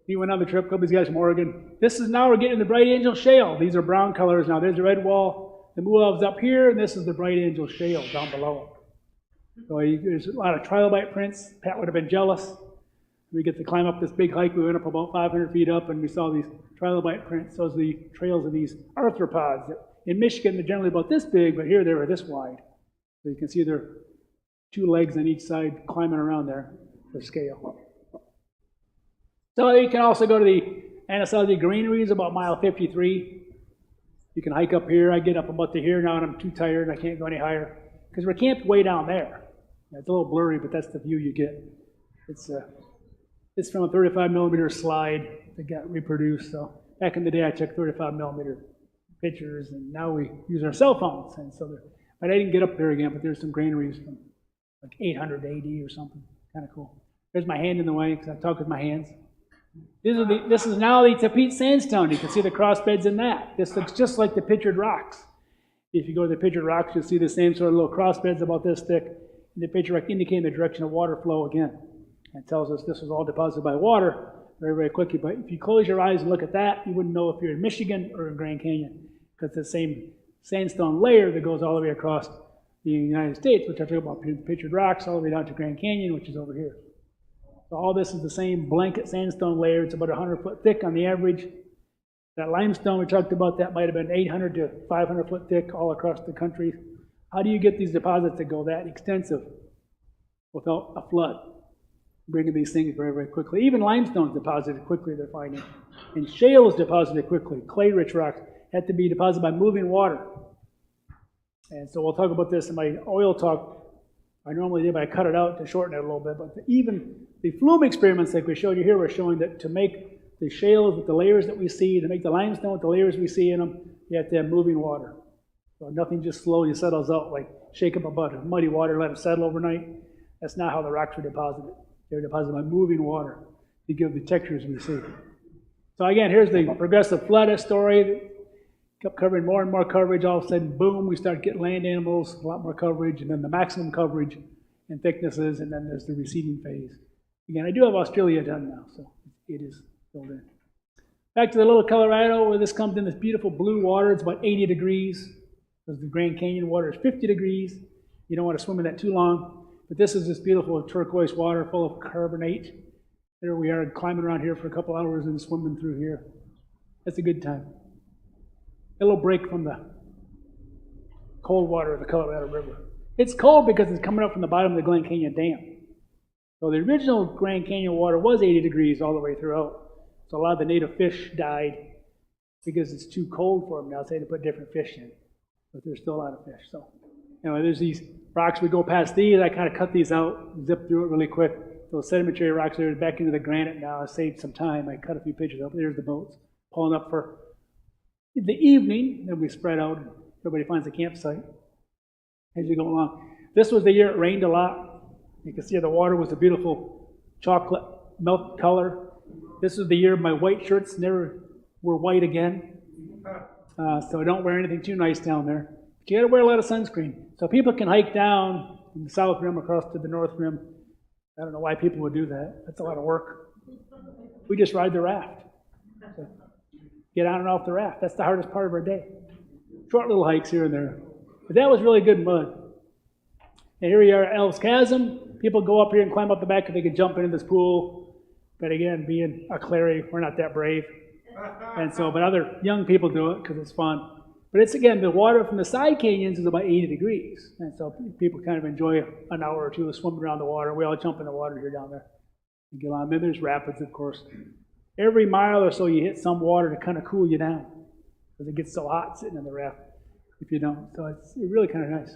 He went on the trip. A couple of these guys from Oregon. This is now we're getting the Bright Angel Shale. These are brown colors now. There's the red wall. The Muav's up here, and this is the Bright Angel Shale down below. So there's a lot of trilobite prints. Pat would have been jealous. We get to climb up this big hike. We went up about 500 feet up, and we saw these trilobite prints. Those are the trails of these arthropods. That in Michigan, they're generally about this big, but here they were this wide. So you can see there are 2 legs on each side climbing around there for scale. So you can also go to the Anasazi Greeneries about mile 53. You can hike up here. I get up about to here now, and I'm too tired, and I can't go any higher because we're camped way down there. It's a little blurry, but that's the view you get. It's from a 35 millimeter slide that got reproduced. So back in the day, I took 35 millimeter pictures, and now we use our cell phones. And so, but I didn't get up there again. But there's some granaries from like 800 AD or something. Kind of cool. There's my hand in the way because I talk with my hands. This is now the Pt. sandstone. You can see the cross beds in that. This looks just like the pictured rocks. If you go to the pictured rocks, you'll see the same sort of little cross beds about this thick. And the picture rock indicating the direction of water flow again. It tells us this was all deposited by water very, very quickly. But if you close your eyes and look at that, you wouldn't know if you're in Michigan or in Grand Canyon, because it's the same sandstone layer that goes all the way across the United States, which I talk about the pictured rocks, all the way down to Grand Canyon, which is over here. So all this is the same blanket sandstone layer. It's about 100 foot thick on the average. That limestone we talked about, that might have been 800 to 500 foot thick all across the country. How do you get these deposits that go that extensive without a flood? Bringing these things very, very quickly. Even limestone is deposited quickly, they're finding. And shale is deposited quickly. Clay-rich rocks have to be deposited by moving water. And so we'll talk about this in my oil talk. I normally do, but I cut it out to shorten it a little bit. But even the flume experiments like we showed you here were showing that to make the shales with the layers that we see, to make the limestone with the layers we see in them, you have to have moving water. So nothing just slowly settles out, like shake up a butt of muddy water, let it settle overnight. That's not how the rocks are deposited. They're deposited by moving water to give the textures we see. So again, here's the progressive flood story. Kept covering more and more coverage. All of a sudden, boom, we start getting land animals, a lot more coverage, and then the maximum coverage and thicknesses, and then there's the receding phase. Again, I do have Australia done now, so it is filled in. Back to the little Colorado, where this comes in this beautiful blue water. It's about 80 degrees. Because the Grand Canyon water is 50 degrees. You don't want to swim in that too long. But this is this beautiful turquoise water full of carbonate. There we are climbing around here for a couple hours and swimming through here. That's a good time. A little break from the cold water of the Colorado River. It's cold because it's coming up from the bottom of the Glen Canyon Dam. So the original Grand Canyon water was 80 degrees all the way throughout. So a lot of the native fish died because it's too cold for them now. So they had to put different fish in. But there's still a lot of fish. So anyway, there's these rocks. We go past these. I kind of cut these out, zip through it really quick. Those sedimentary rocks are back into the granite now. I saved some time. I cut a few pictures up. There's the boats pulling up for In the evening, then we spread out, and everybody finds a campsite as you go along. This was the year it rained a lot. You can see the water was a beautiful chocolate milk color. This was the year my white shirts never were white again. So don't wear anything too nice down there. But you got to wear a lot of sunscreen. So people can hike down from the south rim across to the north rim. I don't know why people would do that. That's a lot of work. We just ride the raft. So get on and off the raft. That's the hardest part of our day. Short little hikes here and there. But that was really good mud. And here we are at Elves Chasm. People go up here and climb up the back if they can jump into this pool. But again, being a Clarey, we're not that brave. And so, but other young people do it because it's fun. But it's, again, the water from the side canyons is about 80 degrees. And so people kind of enjoy an hour or two of swimming around the water. We all jump in the water here down there and get on. Then there's rapids, of course. Every mile or so you hit some water to kind of cool you down because it gets so hot sitting in the raft if you don't. So it's really kind of nice.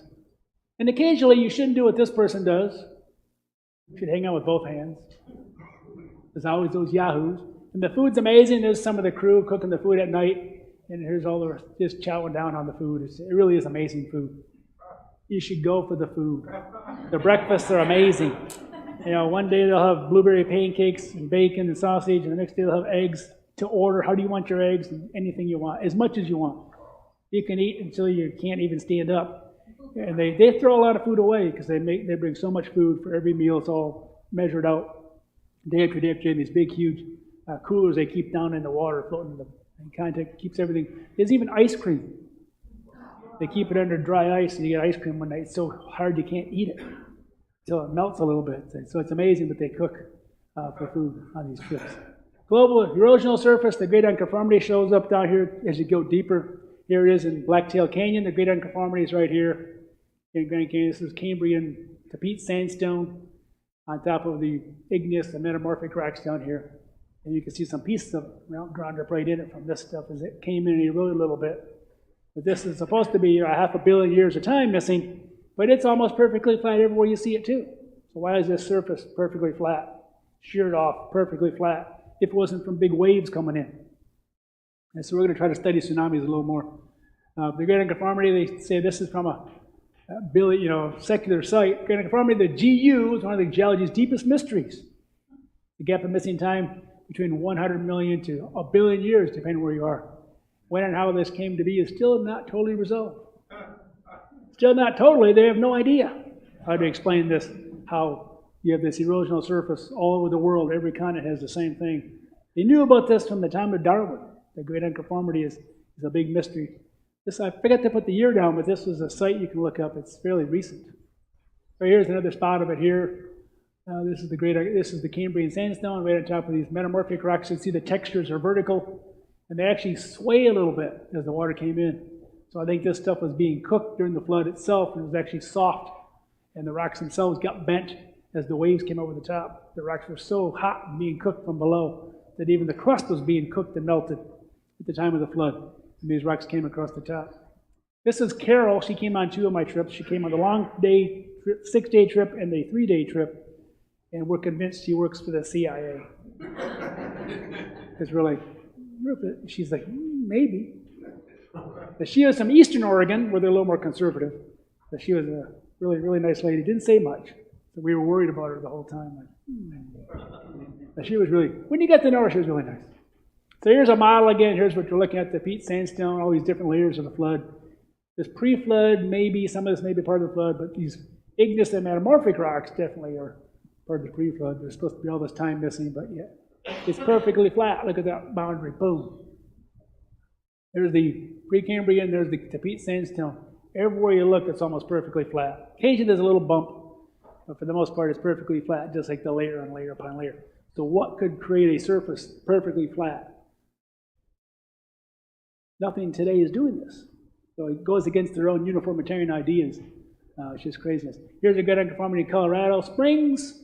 And occasionally you shouldn't do what this person does. You should hang out with both hands. There's always those yahoos. And the food's amazing. There's some of the crew cooking the food at night. And here's all the rest just chowing down on the food. It really is amazing food. You should go for the food. The breakfasts are amazing. You know, one day they'll have blueberry pancakes and bacon and sausage, and the next day they'll have eggs to order. How do you want your eggs? And anything you want, as much as you want. You can eat until you can't even stand up. And they throw a lot of food away because they bring so much food for every meal. It's all measured out day after day after day in these big, huge coolers they keep down in the water, floating in the and kind of keeps everything. There's even ice cream. They keep it under dry ice, and you get ice cream one night. It's so hard you can't eat it until it melts a little bit. So it's amazing what they cook for food on these trips. Global erosional surface, the Great Unconformity shows up down here as you go deeper. Here it is in Blacktail Canyon. The Great Unconformity is right here in Grand Canyon. This is Cambrian Pt.2 sandstone on top of the igneous and metamorphic rocks down here. And you can see some pieces of ground up right in it from this stuff as it came in a really little bit. But this is supposed to be 500 million years of time missing, but it's almost perfectly flat everywhere you see it too. So why is this surface perfectly flat, sheared off, perfectly flat, if it wasn't from big waves coming in? And so we're going to try to study tsunamis a little more. The Great Unconformity, they say this is from a secular site. Great Unconformity, the GU, is one of the geology's deepest mysteries. The gap of missing time between 100 million to a billion years, depending where you are. When and how this came to be is still not totally resolved. Still not totally, they have no idea how to explain this, how you have this erosional surface all over the world, every continent has the same thing. They knew about this from the time of Darwin. The Great Unconformity is a big mystery. I forgot to put the year down, but this was a site you can look up. It's fairly recent. So here's another spot of it here. This is the Cambrian sandstone right on top of these metamorphic rocks. You can see the textures are vertical, and they actually sway a little bit as the water came in. So I think this stuff was being cooked during the flood itself, and it was actually soft, and the rocks themselves got bent as the waves came over the top. The rocks were so hot and being cooked from below that even the crust was being cooked and melted at the time of the flood, and these rocks came across the top. This is Carol. She came on 2 of my trips. She came on the long day trip, 6-day trip, and the 3-day trip. And we're convinced she works for the CIA. Because we're like, she's like, maybe. But she was from Eastern Oregon, where they're a little more conservative. But she was a really, really nice lady. Didn't say much. So we were worried about her the whole time. But she was really, when you get to know her, she was really nice. So here's a model again. Here's what you're looking at, the peat sandstone, all these different layers of the flood. This pre-flood, maybe, some of this may be part of the flood, but these igneous and metamorphic rocks definitely are part of the pre-flood. There's supposed to be all this time missing, but yeah, it's perfectly flat. Look at that boundary, boom. There's the Precambrian, there's the Pt sandstone. Everywhere you look, it's almost perfectly flat. Occasionally there's a little bump, but for the most part, it's perfectly flat, just like the layer on layer upon layer. So what could create a surface perfectly flat? Nothing today is doing this. So it goes against their own uniformitarian ideas. It's just craziness. Here's a Great Unconformity in Colorado Springs.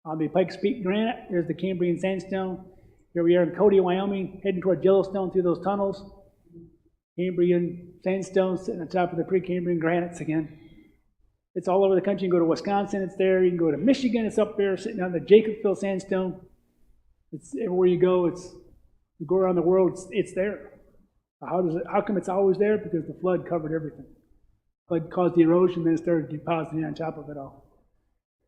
On the Pikes Peak granite, there's the Cambrian sandstone. Here we are in Cody, Wyoming, heading toward Yellowstone through those tunnels. Cambrian sandstone sitting on top of the Precambrian granites again. It's all over the country. You can go to Wisconsin, it's there. You can go to Michigan, it's up there, sitting on the Jacobsville sandstone. It's everywhere you go. You go around the world, it's there. How come it's always there? Because the flood covered everything. Flood caused the erosion, then it started depositing on top of it all.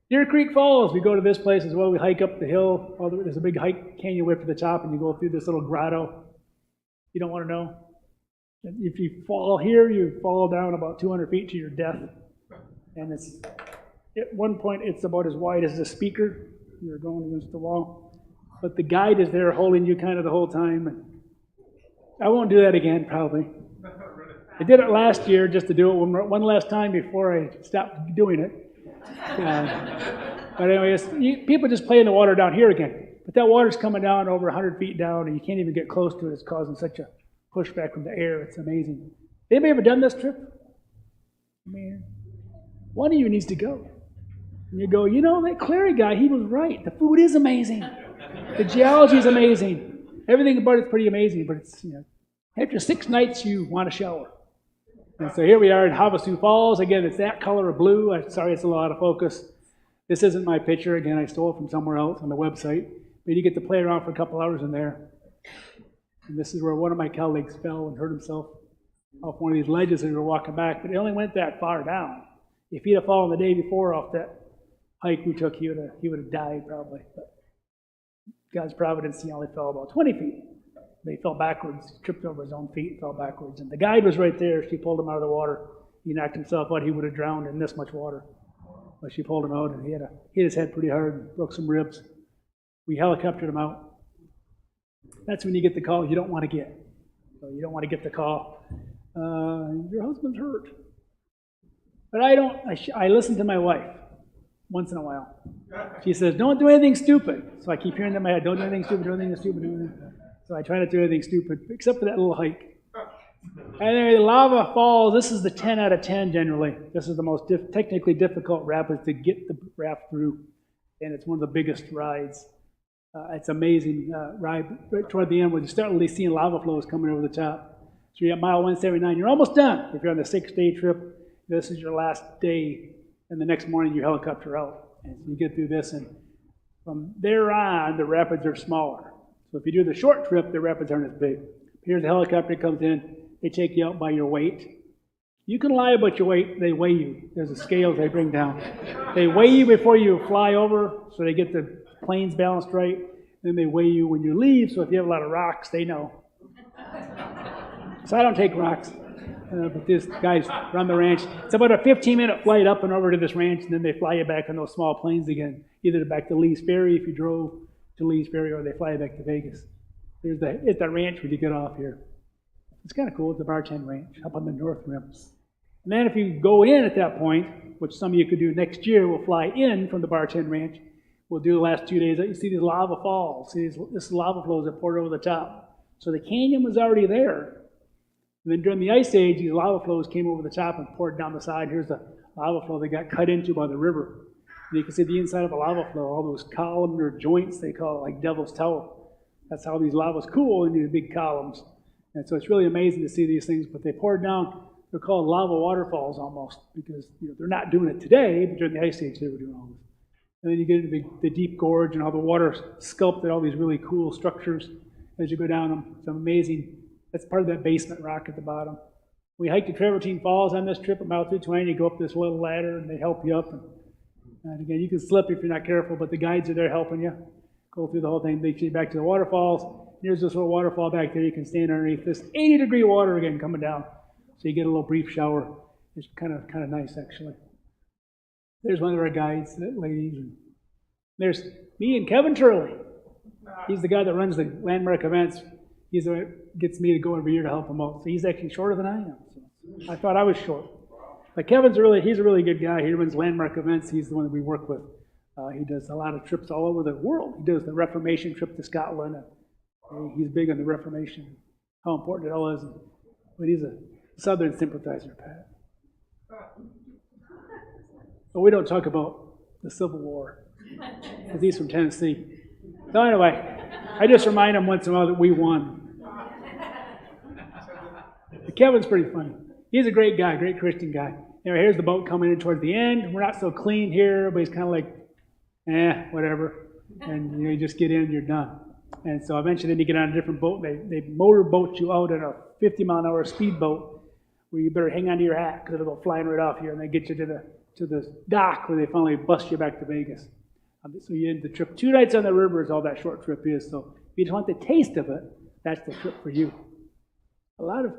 Deer Creek Falls, we go to this place as well. We hike up the hill. There's a big hike canyon way up to the top, and you go through this little grotto. You don't want to know. If you fall here, you fall down about 200 feet to your death. And at one point, it's about as wide as a speaker. You're going against the wall. But the guide is there holding you kind of the whole time. And I won't do that again, probably. I did it last year just to do it one last time before I stopped doing it. But anyways, people just play in the water down here again. But that water's coming down over 100 feet down, and you can't even get close to it. It's causing such a pushback from the air. It's amazing. Anybody ever done this trip? I mean, one of you needs to go. And you go, you know, that Clarey guy, he was right. The food is amazing. The geology is amazing. Everything about it's pretty amazing, but it's, after 6 nights, you want a shower. And so here we are in Havasu Falls. Again, it's that color of blue. I'm sorry, it's a lot of focus. This isn't my picture. Again, I stole it from somewhere else on the website. But you get to play around for a couple hours in there. And this is where one of my colleagues fell and hurt himself off one of these ledges as we were walking back. But it only went that far down. If he'd have fallen the day before off that hike we took, he would have died probably. But God's providence, he only fell about 20 feet. He fell backwards, tripped over his own feet and fell backwards. And the guide was right there. She pulled him out of the water. He knocked himself out. He would have drowned in this much water. But she pulled him out, and he hit his head pretty hard and broke some ribs. We helicoptered him out. That's when you get the call you don't want to get. So you don't want to get the call. Your husband's hurt. But I don't. I listen to my wife once in a while. She says, don't do anything stupid. So I keep hearing that in my head, don't do anything stupid, don't do anything stupid, don't do anything. So I try not to do anything stupid, except for that little hike. And then the lava falls. This is the 10 out of 10 generally. This is the most technically difficult rapids to get the raft through. And it's one of the biggest rides. It's amazing ride right toward the end where you start really seeing lava flows coming over the top. So you're at mile 179. You're almost done. If you're on the 6-day trip, this is your last day. And the next morning you helicopter out. And so you get through this. And from there on, the rapids are smaller. So if you do the short trip, the rapids aren't as big. Here's the helicopter comes in. They take you out by your weight. You can lie about your weight. They weigh you. There's a scale they bring down. They weigh you before you fly over, so they get the planes balanced right. Then they weigh you when you leave, so if you have a lot of rocks, they know. So I don't take rocks. But these guys run the ranch. It's about a 15-minute flight up and over to this ranch, and then they fly you back on those small planes again, either back to Lee's Ferry if you drove to Lee's Ferry, or they fly you back to Vegas. It's that ranch when you get off here. It's kind of cool. It's the Bartend Ranch up on the North Rim. And then if you go in at that point, which some of you could do next year, we'll fly in from the Bartend Ranch. We'll do the last 2 days. You see these lava falls. See this lava flows that poured over the top. So the canyon was already there. And then during the Ice Age, these lava flows came over the top and poured down the side. Here's the lava flow that got cut into by the river. And you can see the inside of a lava flow, all those columnar joints, they call it, like Devil's Tower. That's how these lavas cool in these big columns. And so it's really amazing to see these things, but they poured down. They're called lava waterfalls almost, because they're not doing it today, but during the Ice Age they were doing all this. And then you get into the deep gorge and how the water sculpted all these really cool structures as you go down them. It's amazing. That's part of that basement rock at the bottom. We hiked to Travertine Falls on this trip at mile 220. You go up this little ladder and they help you up. And again, you can slip if you're not careful, but the guides are there helping you. Go through the whole thing. They take you back to the waterfalls. Here's this little waterfall back there. You can stand underneath this 80-degree water again coming down. So you get a little brief shower. It's kind of nice, actually. There's one of our guides, ladies. And there's me and Kevin Turley. He's the guy that runs the landmark events. He's the one that gets me to go every year to help him out. So he's actually shorter than I am. So I thought I was short. But he's a really good guy. He runs landmark events. He's the one that we work with. He does a lot of trips all over the world. He does the Reformation trip to Scotland. He's big on the Reformation, how important it all is. But he's a Southern sympathizer, Pat. But we don't talk about the Civil War, because he's from Tennessee. So anyway, I just remind him once in a while that we won. But Kevin's pretty funny. He's a great guy, great Christian guy. Anyway, here's the boat coming in towards the end. We're not so clean here. Everybody's kind of like, whatever. And you just get in and you're done. And so eventually then you get on a different boat, they motorboat you out in a 50-mile-an-hour speedboat where you better hang on to your hat because it'll go flying right off here, and they get you to the dock where they finally bust you back to Vegas. So you end the trip. 2 nights on the river is all that short trip is. So if you just want the taste of it, that's the trip for you. A lot of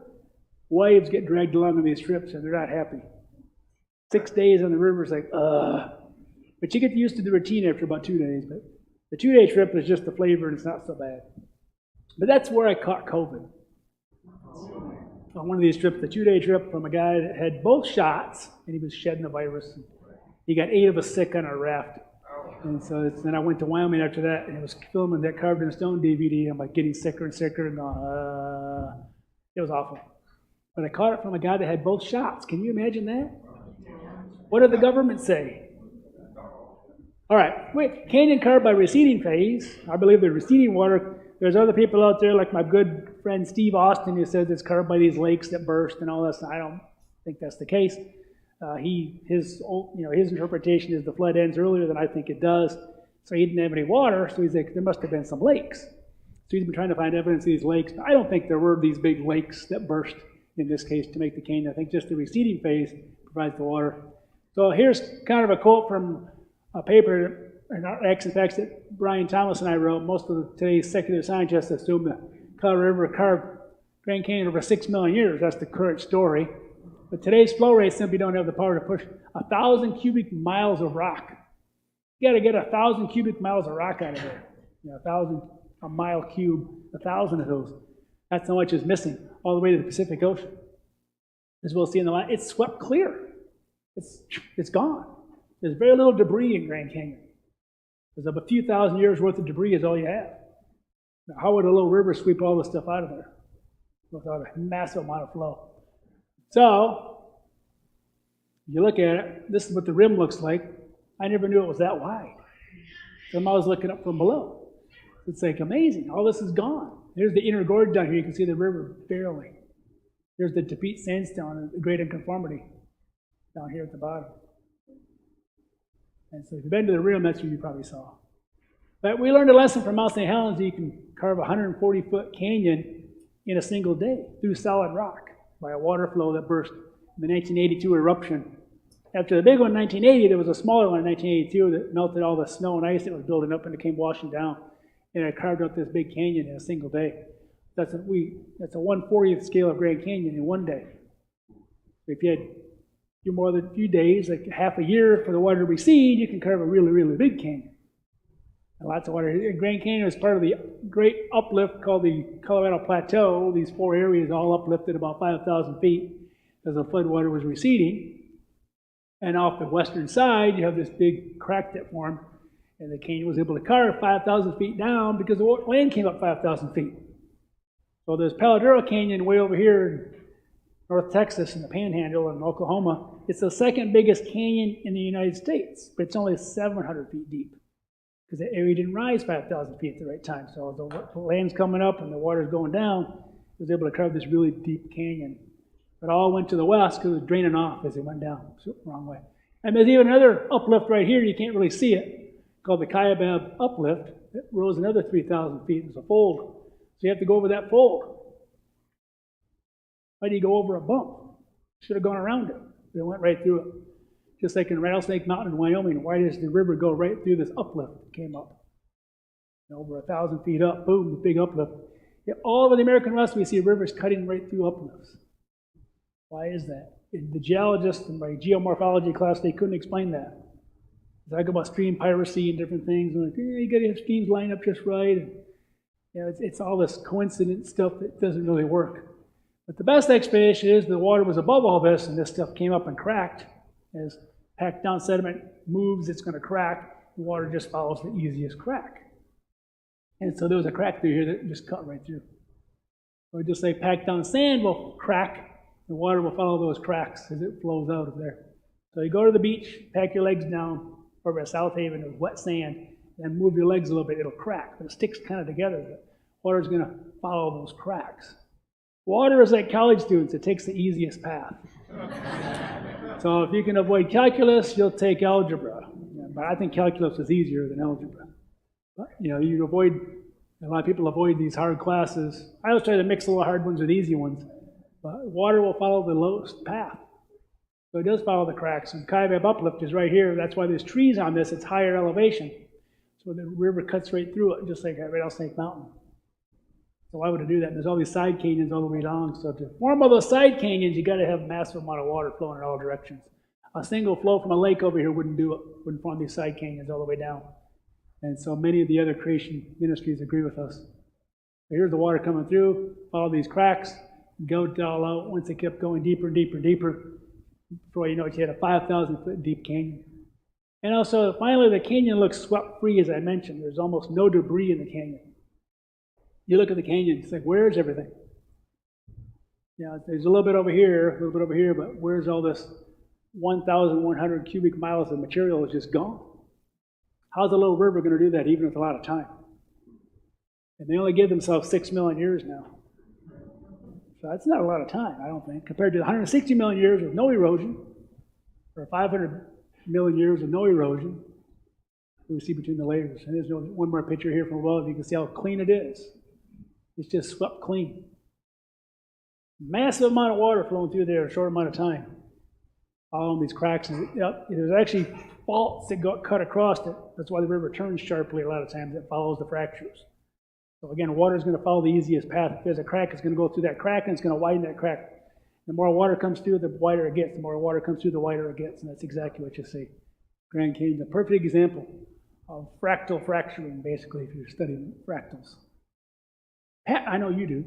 wives get dragged along on these trips and they're not happy. 6 days on the river is like, But you get used to the routine after about 2 days. But the 2-day trip is just the flavor and it's not so bad. But that's where I caught COVID. On one of these trips, the 2-day trip from a guy that had both shots and he was shedding the virus. He got 8 of us sick on our raft. And so then I went to Wyoming after that and I was filming that Carved in Stone DVD. I'm like getting sicker and sicker and going, it was awful. But I caught it from a guy that had both shots. Can you imagine that? What did the government say? All right, wait, canyon carved by receding phase. I believe the receding water. There's other people out there like my good friend Steve Austin who says it's carved by these lakes that burst and all that. I don't think that's the case. His interpretation is the flood ends earlier than I think it does. So he didn't have any water, so he's like, there must have been some lakes. So he's been trying to find evidence of these lakes. I don't think there were these big lakes that burst in this case to make the canyon. I think just the receding phase provides the water. So here's kind of a quote from a paper, Acts and Facts, that Brian Thomas and I wrote. Most of today's secular scientists assume the Colorado River carved Grand Canyon over 6 million years. That's the current story. But today's flow rates simply don't have the power to push 1,000 cubic miles of rock. You got to get 1,000 cubic miles of rock out of there. A mile cube, 1,000 of those. That's how much is missing all the way to the Pacific Ocean. As we'll see in the line, it's swept clear. It's gone. There's very little debris in Grand Canyon. There's a few thousand years worth of debris is all you have. Now, how would a little river sweep all this stuff out of there without a massive amount of flow? So, you look at it, this is what the rim looks like. I never knew it was that wide. So I was looking up from below. It's like amazing. All this is gone. There's the inner gorge down here. You can see the river barely. There's the Pt. sandstone and the great unconformity down here at the bottom. And so if you've been to the rim, that's what you probably saw. But we learned a lesson from Mount St. Helens that you can carve a 140-foot canyon in a single day through solid rock by a water flow that burst in the 1982 eruption. After the big one in 1980, there was a smaller one in 1982 that melted all the snow and ice that was building up and it came washing down. And it carved out this big canyon in a single day. That's a 1/40th scale of Grand Canyon in one day. If you had more than a few days, like half a year for the water to recede, you can carve a really, really big canyon. And lots of water. And Grand Canyon is part of the great uplift called the Colorado Plateau. These 4 areas all uplifted about 5,000 feet as the floodwater was receding. And off the western side, you have this big crack that formed, and the canyon was able to carve 5,000 feet down because the land came up 5,000 feet. So there's Paladuro Canyon way over here in North Texas in the Panhandle in Oklahoma. It's the second biggest canyon in the United States, but it's only 700 feet deep because the area didn't rise 5,000 feet at the right time. So the land's coming up and the water's going down. It was able to carve this really deep canyon. It all went to the west because it was draining off as it went down the wrong way. And there's even another uplift right here. You can't really see it, called the Kaibab uplift. It rose another 3,000 feet. There's a fold. So you have to go over that fold. Why do you go over a bump? Should have gone around it. It went right through it. Just like in Rattlesnake Mountain in Wyoming, why does the river go right through this uplift that came up? Over 1,000 feet up, boom, the big uplift. All over the American West, we see rivers cutting right through uplifts. Why is that? In the Geologist in my geomorphology class, they couldn't explain that. They talk about stream piracy and different things. And like, you got to have streams line up just right. And, it's all this coincident stuff that doesn't really work. But the best explanation is the water was above all this, and this stuff came up and cracked. As packed down sediment moves, it's going to crack. The water just follows the easiest crack. And so there was a crack through here that just cut right through. Or just like packed down sand will crack. The water will follow those cracks as it flows out of there. So you go to the beach, pack your legs down over at South Haven with wet sand, and move your legs a little bit. It'll crack, but it sticks kind of together. The water's going to follow those cracks. Water is like college students. It takes the easiest path. So if you can avoid calculus, you'll take algebra. But I think calculus is easier than algebra. But, you avoid A lot of people avoid these hard classes. I always try to mix a little hard ones with easy ones. But water will follow the lowest path. So it does follow the cracks. And Kaibab uplift is right here. That's why there's trees on this. It's higher elevation. So the river cuts right through it, just like at Rattlesnake Mountain. So why would it do that? And there's all these side canyons all the way down. So to form all those side canyons, you got to have a massive amount of water flowing in all directions. A single flow from a lake over here wouldn't do it. Wouldn't form these side canyons all the way down. And so many of the other creation ministries agree with us. So here's the water coming through, follow these cracks, go all out. Once it kept going deeper and deeper and deeper, before you know it, you had a 5,000-foot deep canyon. And also, finally, the canyon looks swept free, as I mentioned. There's almost no debris in the canyon. You look at the canyon, it's like, where's everything? Yeah, there's a little bit over here, but where's all this 1,100 cubic miles of material is just gone? How's a little river going to do that, even with a lot of time? And they only give themselves 6 million years now. So that's not a lot of time, I don't think, compared to 160 million years with no erosion, or 500 million years with no erosion. We see between the layers. And there's one more picture here from above. You can see how clean it is. It's just swept clean. Massive amount of water flowing through there in a short amount of time. Following these cracks. And there's actually faults that got cut across it. That's why the river turns sharply a lot of times. It follows the fractures. So again, water is going to follow the easiest path. If there's a crack, it's going to go through that crack, and it's going to widen that crack. The more water comes through, the wider it gets. The more water comes through, the wider it gets. And that's exactly what you see. Grand Canyon is a perfect example of fractal fracturing, basically, if you're studying fractals. I know you do.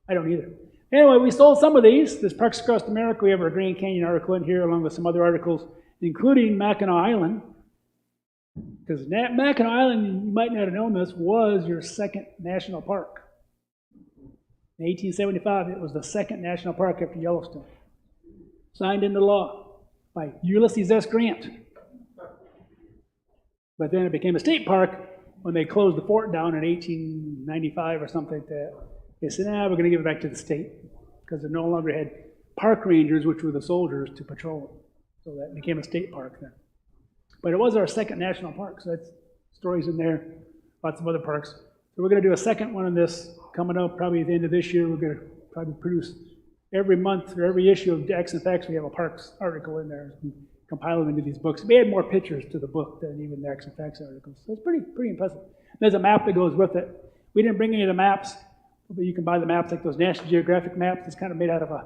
I don't either. Anyway, we sold some of these. There's Parks Across America. We have our Grand Canyon article in here, along with some other articles, including Mackinac Island. Because Mackinac Island, you might not have known this, was your second national park. In 1875, it was the second national park after Yellowstone. Signed into law by Ulysses S. Grant. But then it became a state park when they closed the fort down in 1895 or something like that. They said, we're going to give it back to the state because they no longer had park rangers, which were the soldiers, to patrol it. So that became a state park then. But it was our second national park, so that's stories in there, lots of other parks. So we're going to do a second one on this coming up probably at the end of this year. We're going to probably produce every month or every issue of X and Facts. We have a parks article in there and compile them into these books. We add more pictures to the book than even the X and Facts articles. So it's pretty impressive. There's a map that goes with it. We didn't bring any of the maps, but you can buy the maps like those National Geographic maps. It's kind of made out of a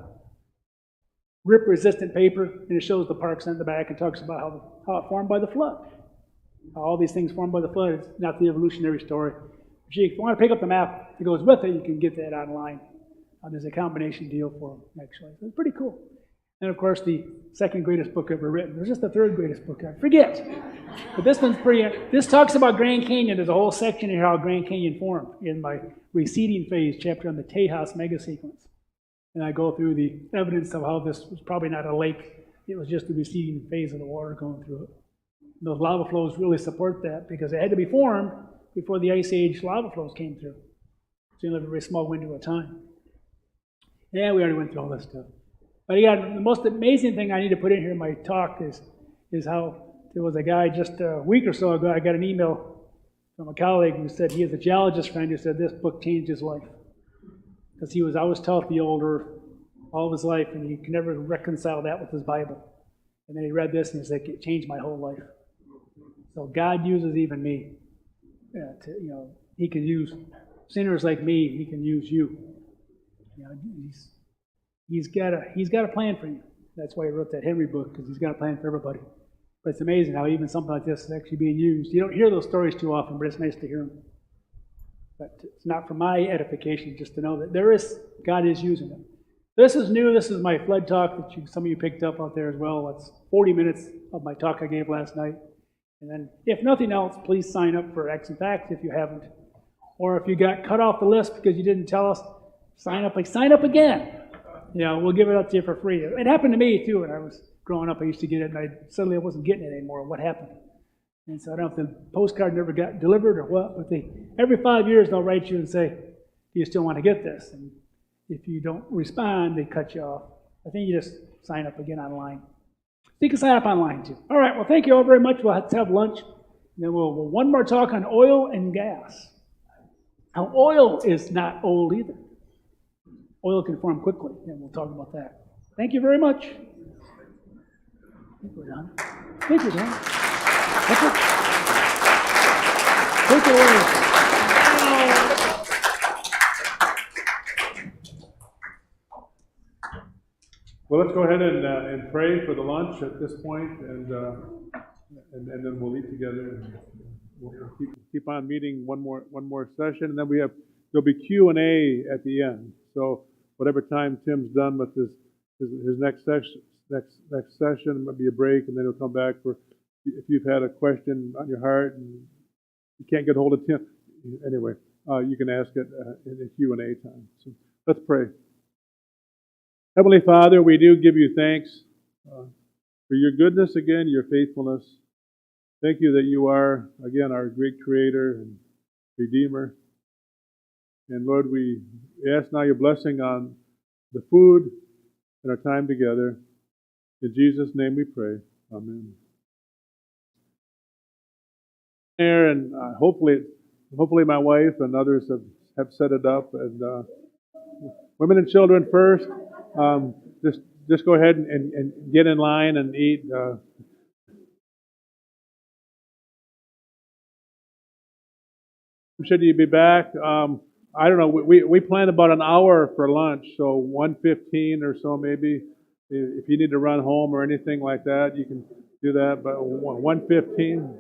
rip-resistant paper, and it shows the parks in the back and talks about how it formed by the flood. How all these things formed by the flood. It's not the evolutionary story. If you want to pick up the map that goes with it, you can get that online. There's a combination deal for them, actually. So it's pretty cool. And of course, the second greatest book ever written. There's just the third greatest book ever. Forget. But this one's pretty. This talks about Grand Canyon. There's a whole section in here how Grand Canyon formed in my receding phase chapter on the Tejas megasequence. And I go through the evidence of how this was probably not a lake. It was just the receding phase of the water going through it. And those lava flows really support that because it had to be formed before the Ice Age lava flows came through. So you only have a very small window of time. Yeah, we already went through all this stuff. But again, the most amazing thing I need to put in here in my talk is how there was a guy just a week or so ago, I got an email from a colleague who said he has a geologist friend who said this book changed his life. Because he was always taught the old earth all of his life, and he could never reconcile that with his Bible. And then he read this, and he's like, it changed my whole life. So God uses even me. He can use sinners like me. He can use you. He's got a plan for you. That's why he wrote that Henry book, because he's got a plan for everybody. But it's amazing how even something like this is actually being used. You don't hear those stories too often, but it's nice to hear them. But it's not for my edification, just to know that God is using it. This is new. This is my flood talk that some of you picked up out there as well. It's 40 minutes of my talk I gave last night. And then, if nothing else, please sign up for X and Facts if you haven't. Or if you got cut off the list because you didn't tell us, sign up again. We'll give it up to you for free. It happened to me too when I was growing up. I used to get it, and suddenly I wasn't getting it anymore. What happened? And so I don't know if the postcard never got delivered or what, but every 5 years they'll write you and say, do you still want to get this? And if you don't respond, they cut you off. I think you just sign up again online. You can sign up online too. All right, well, thank you all very much. We'll have to have lunch. And then we'll one more talk on oil and gas. Now, oil is not old either. Oil can form quickly, and we'll talk about that. Thank you very much. I think we're done. I think we're done. That's it. Take it away. Well, let's go ahead and pray for the lunch at this point, and then we'll eat together. And we'll keep on meeting one more session, and then there'll be Q&A at the end. So whatever time Tim's done with his next session, it might be a break, and then he'll come back for if you've had a question on your heart and you can't get hold of Tim. Anyway, you can ask it in the Q&A time. So let's pray. Heavenly Father, we do give you thanks for your goodness again, your faithfulness. Thank you that you are, again, our great Creator and Redeemer. And Lord, we ask now your blessing on the food and our time together. In Jesus' name we pray. Amen. And hopefully my wife and others have set it up. And women and children first. Just go ahead and get in line and eat. Should you be back? I don't know. We planned about an hour for lunch, so 1:15 or so maybe. If you need to run home or anything like that, you can do that. But 1:15.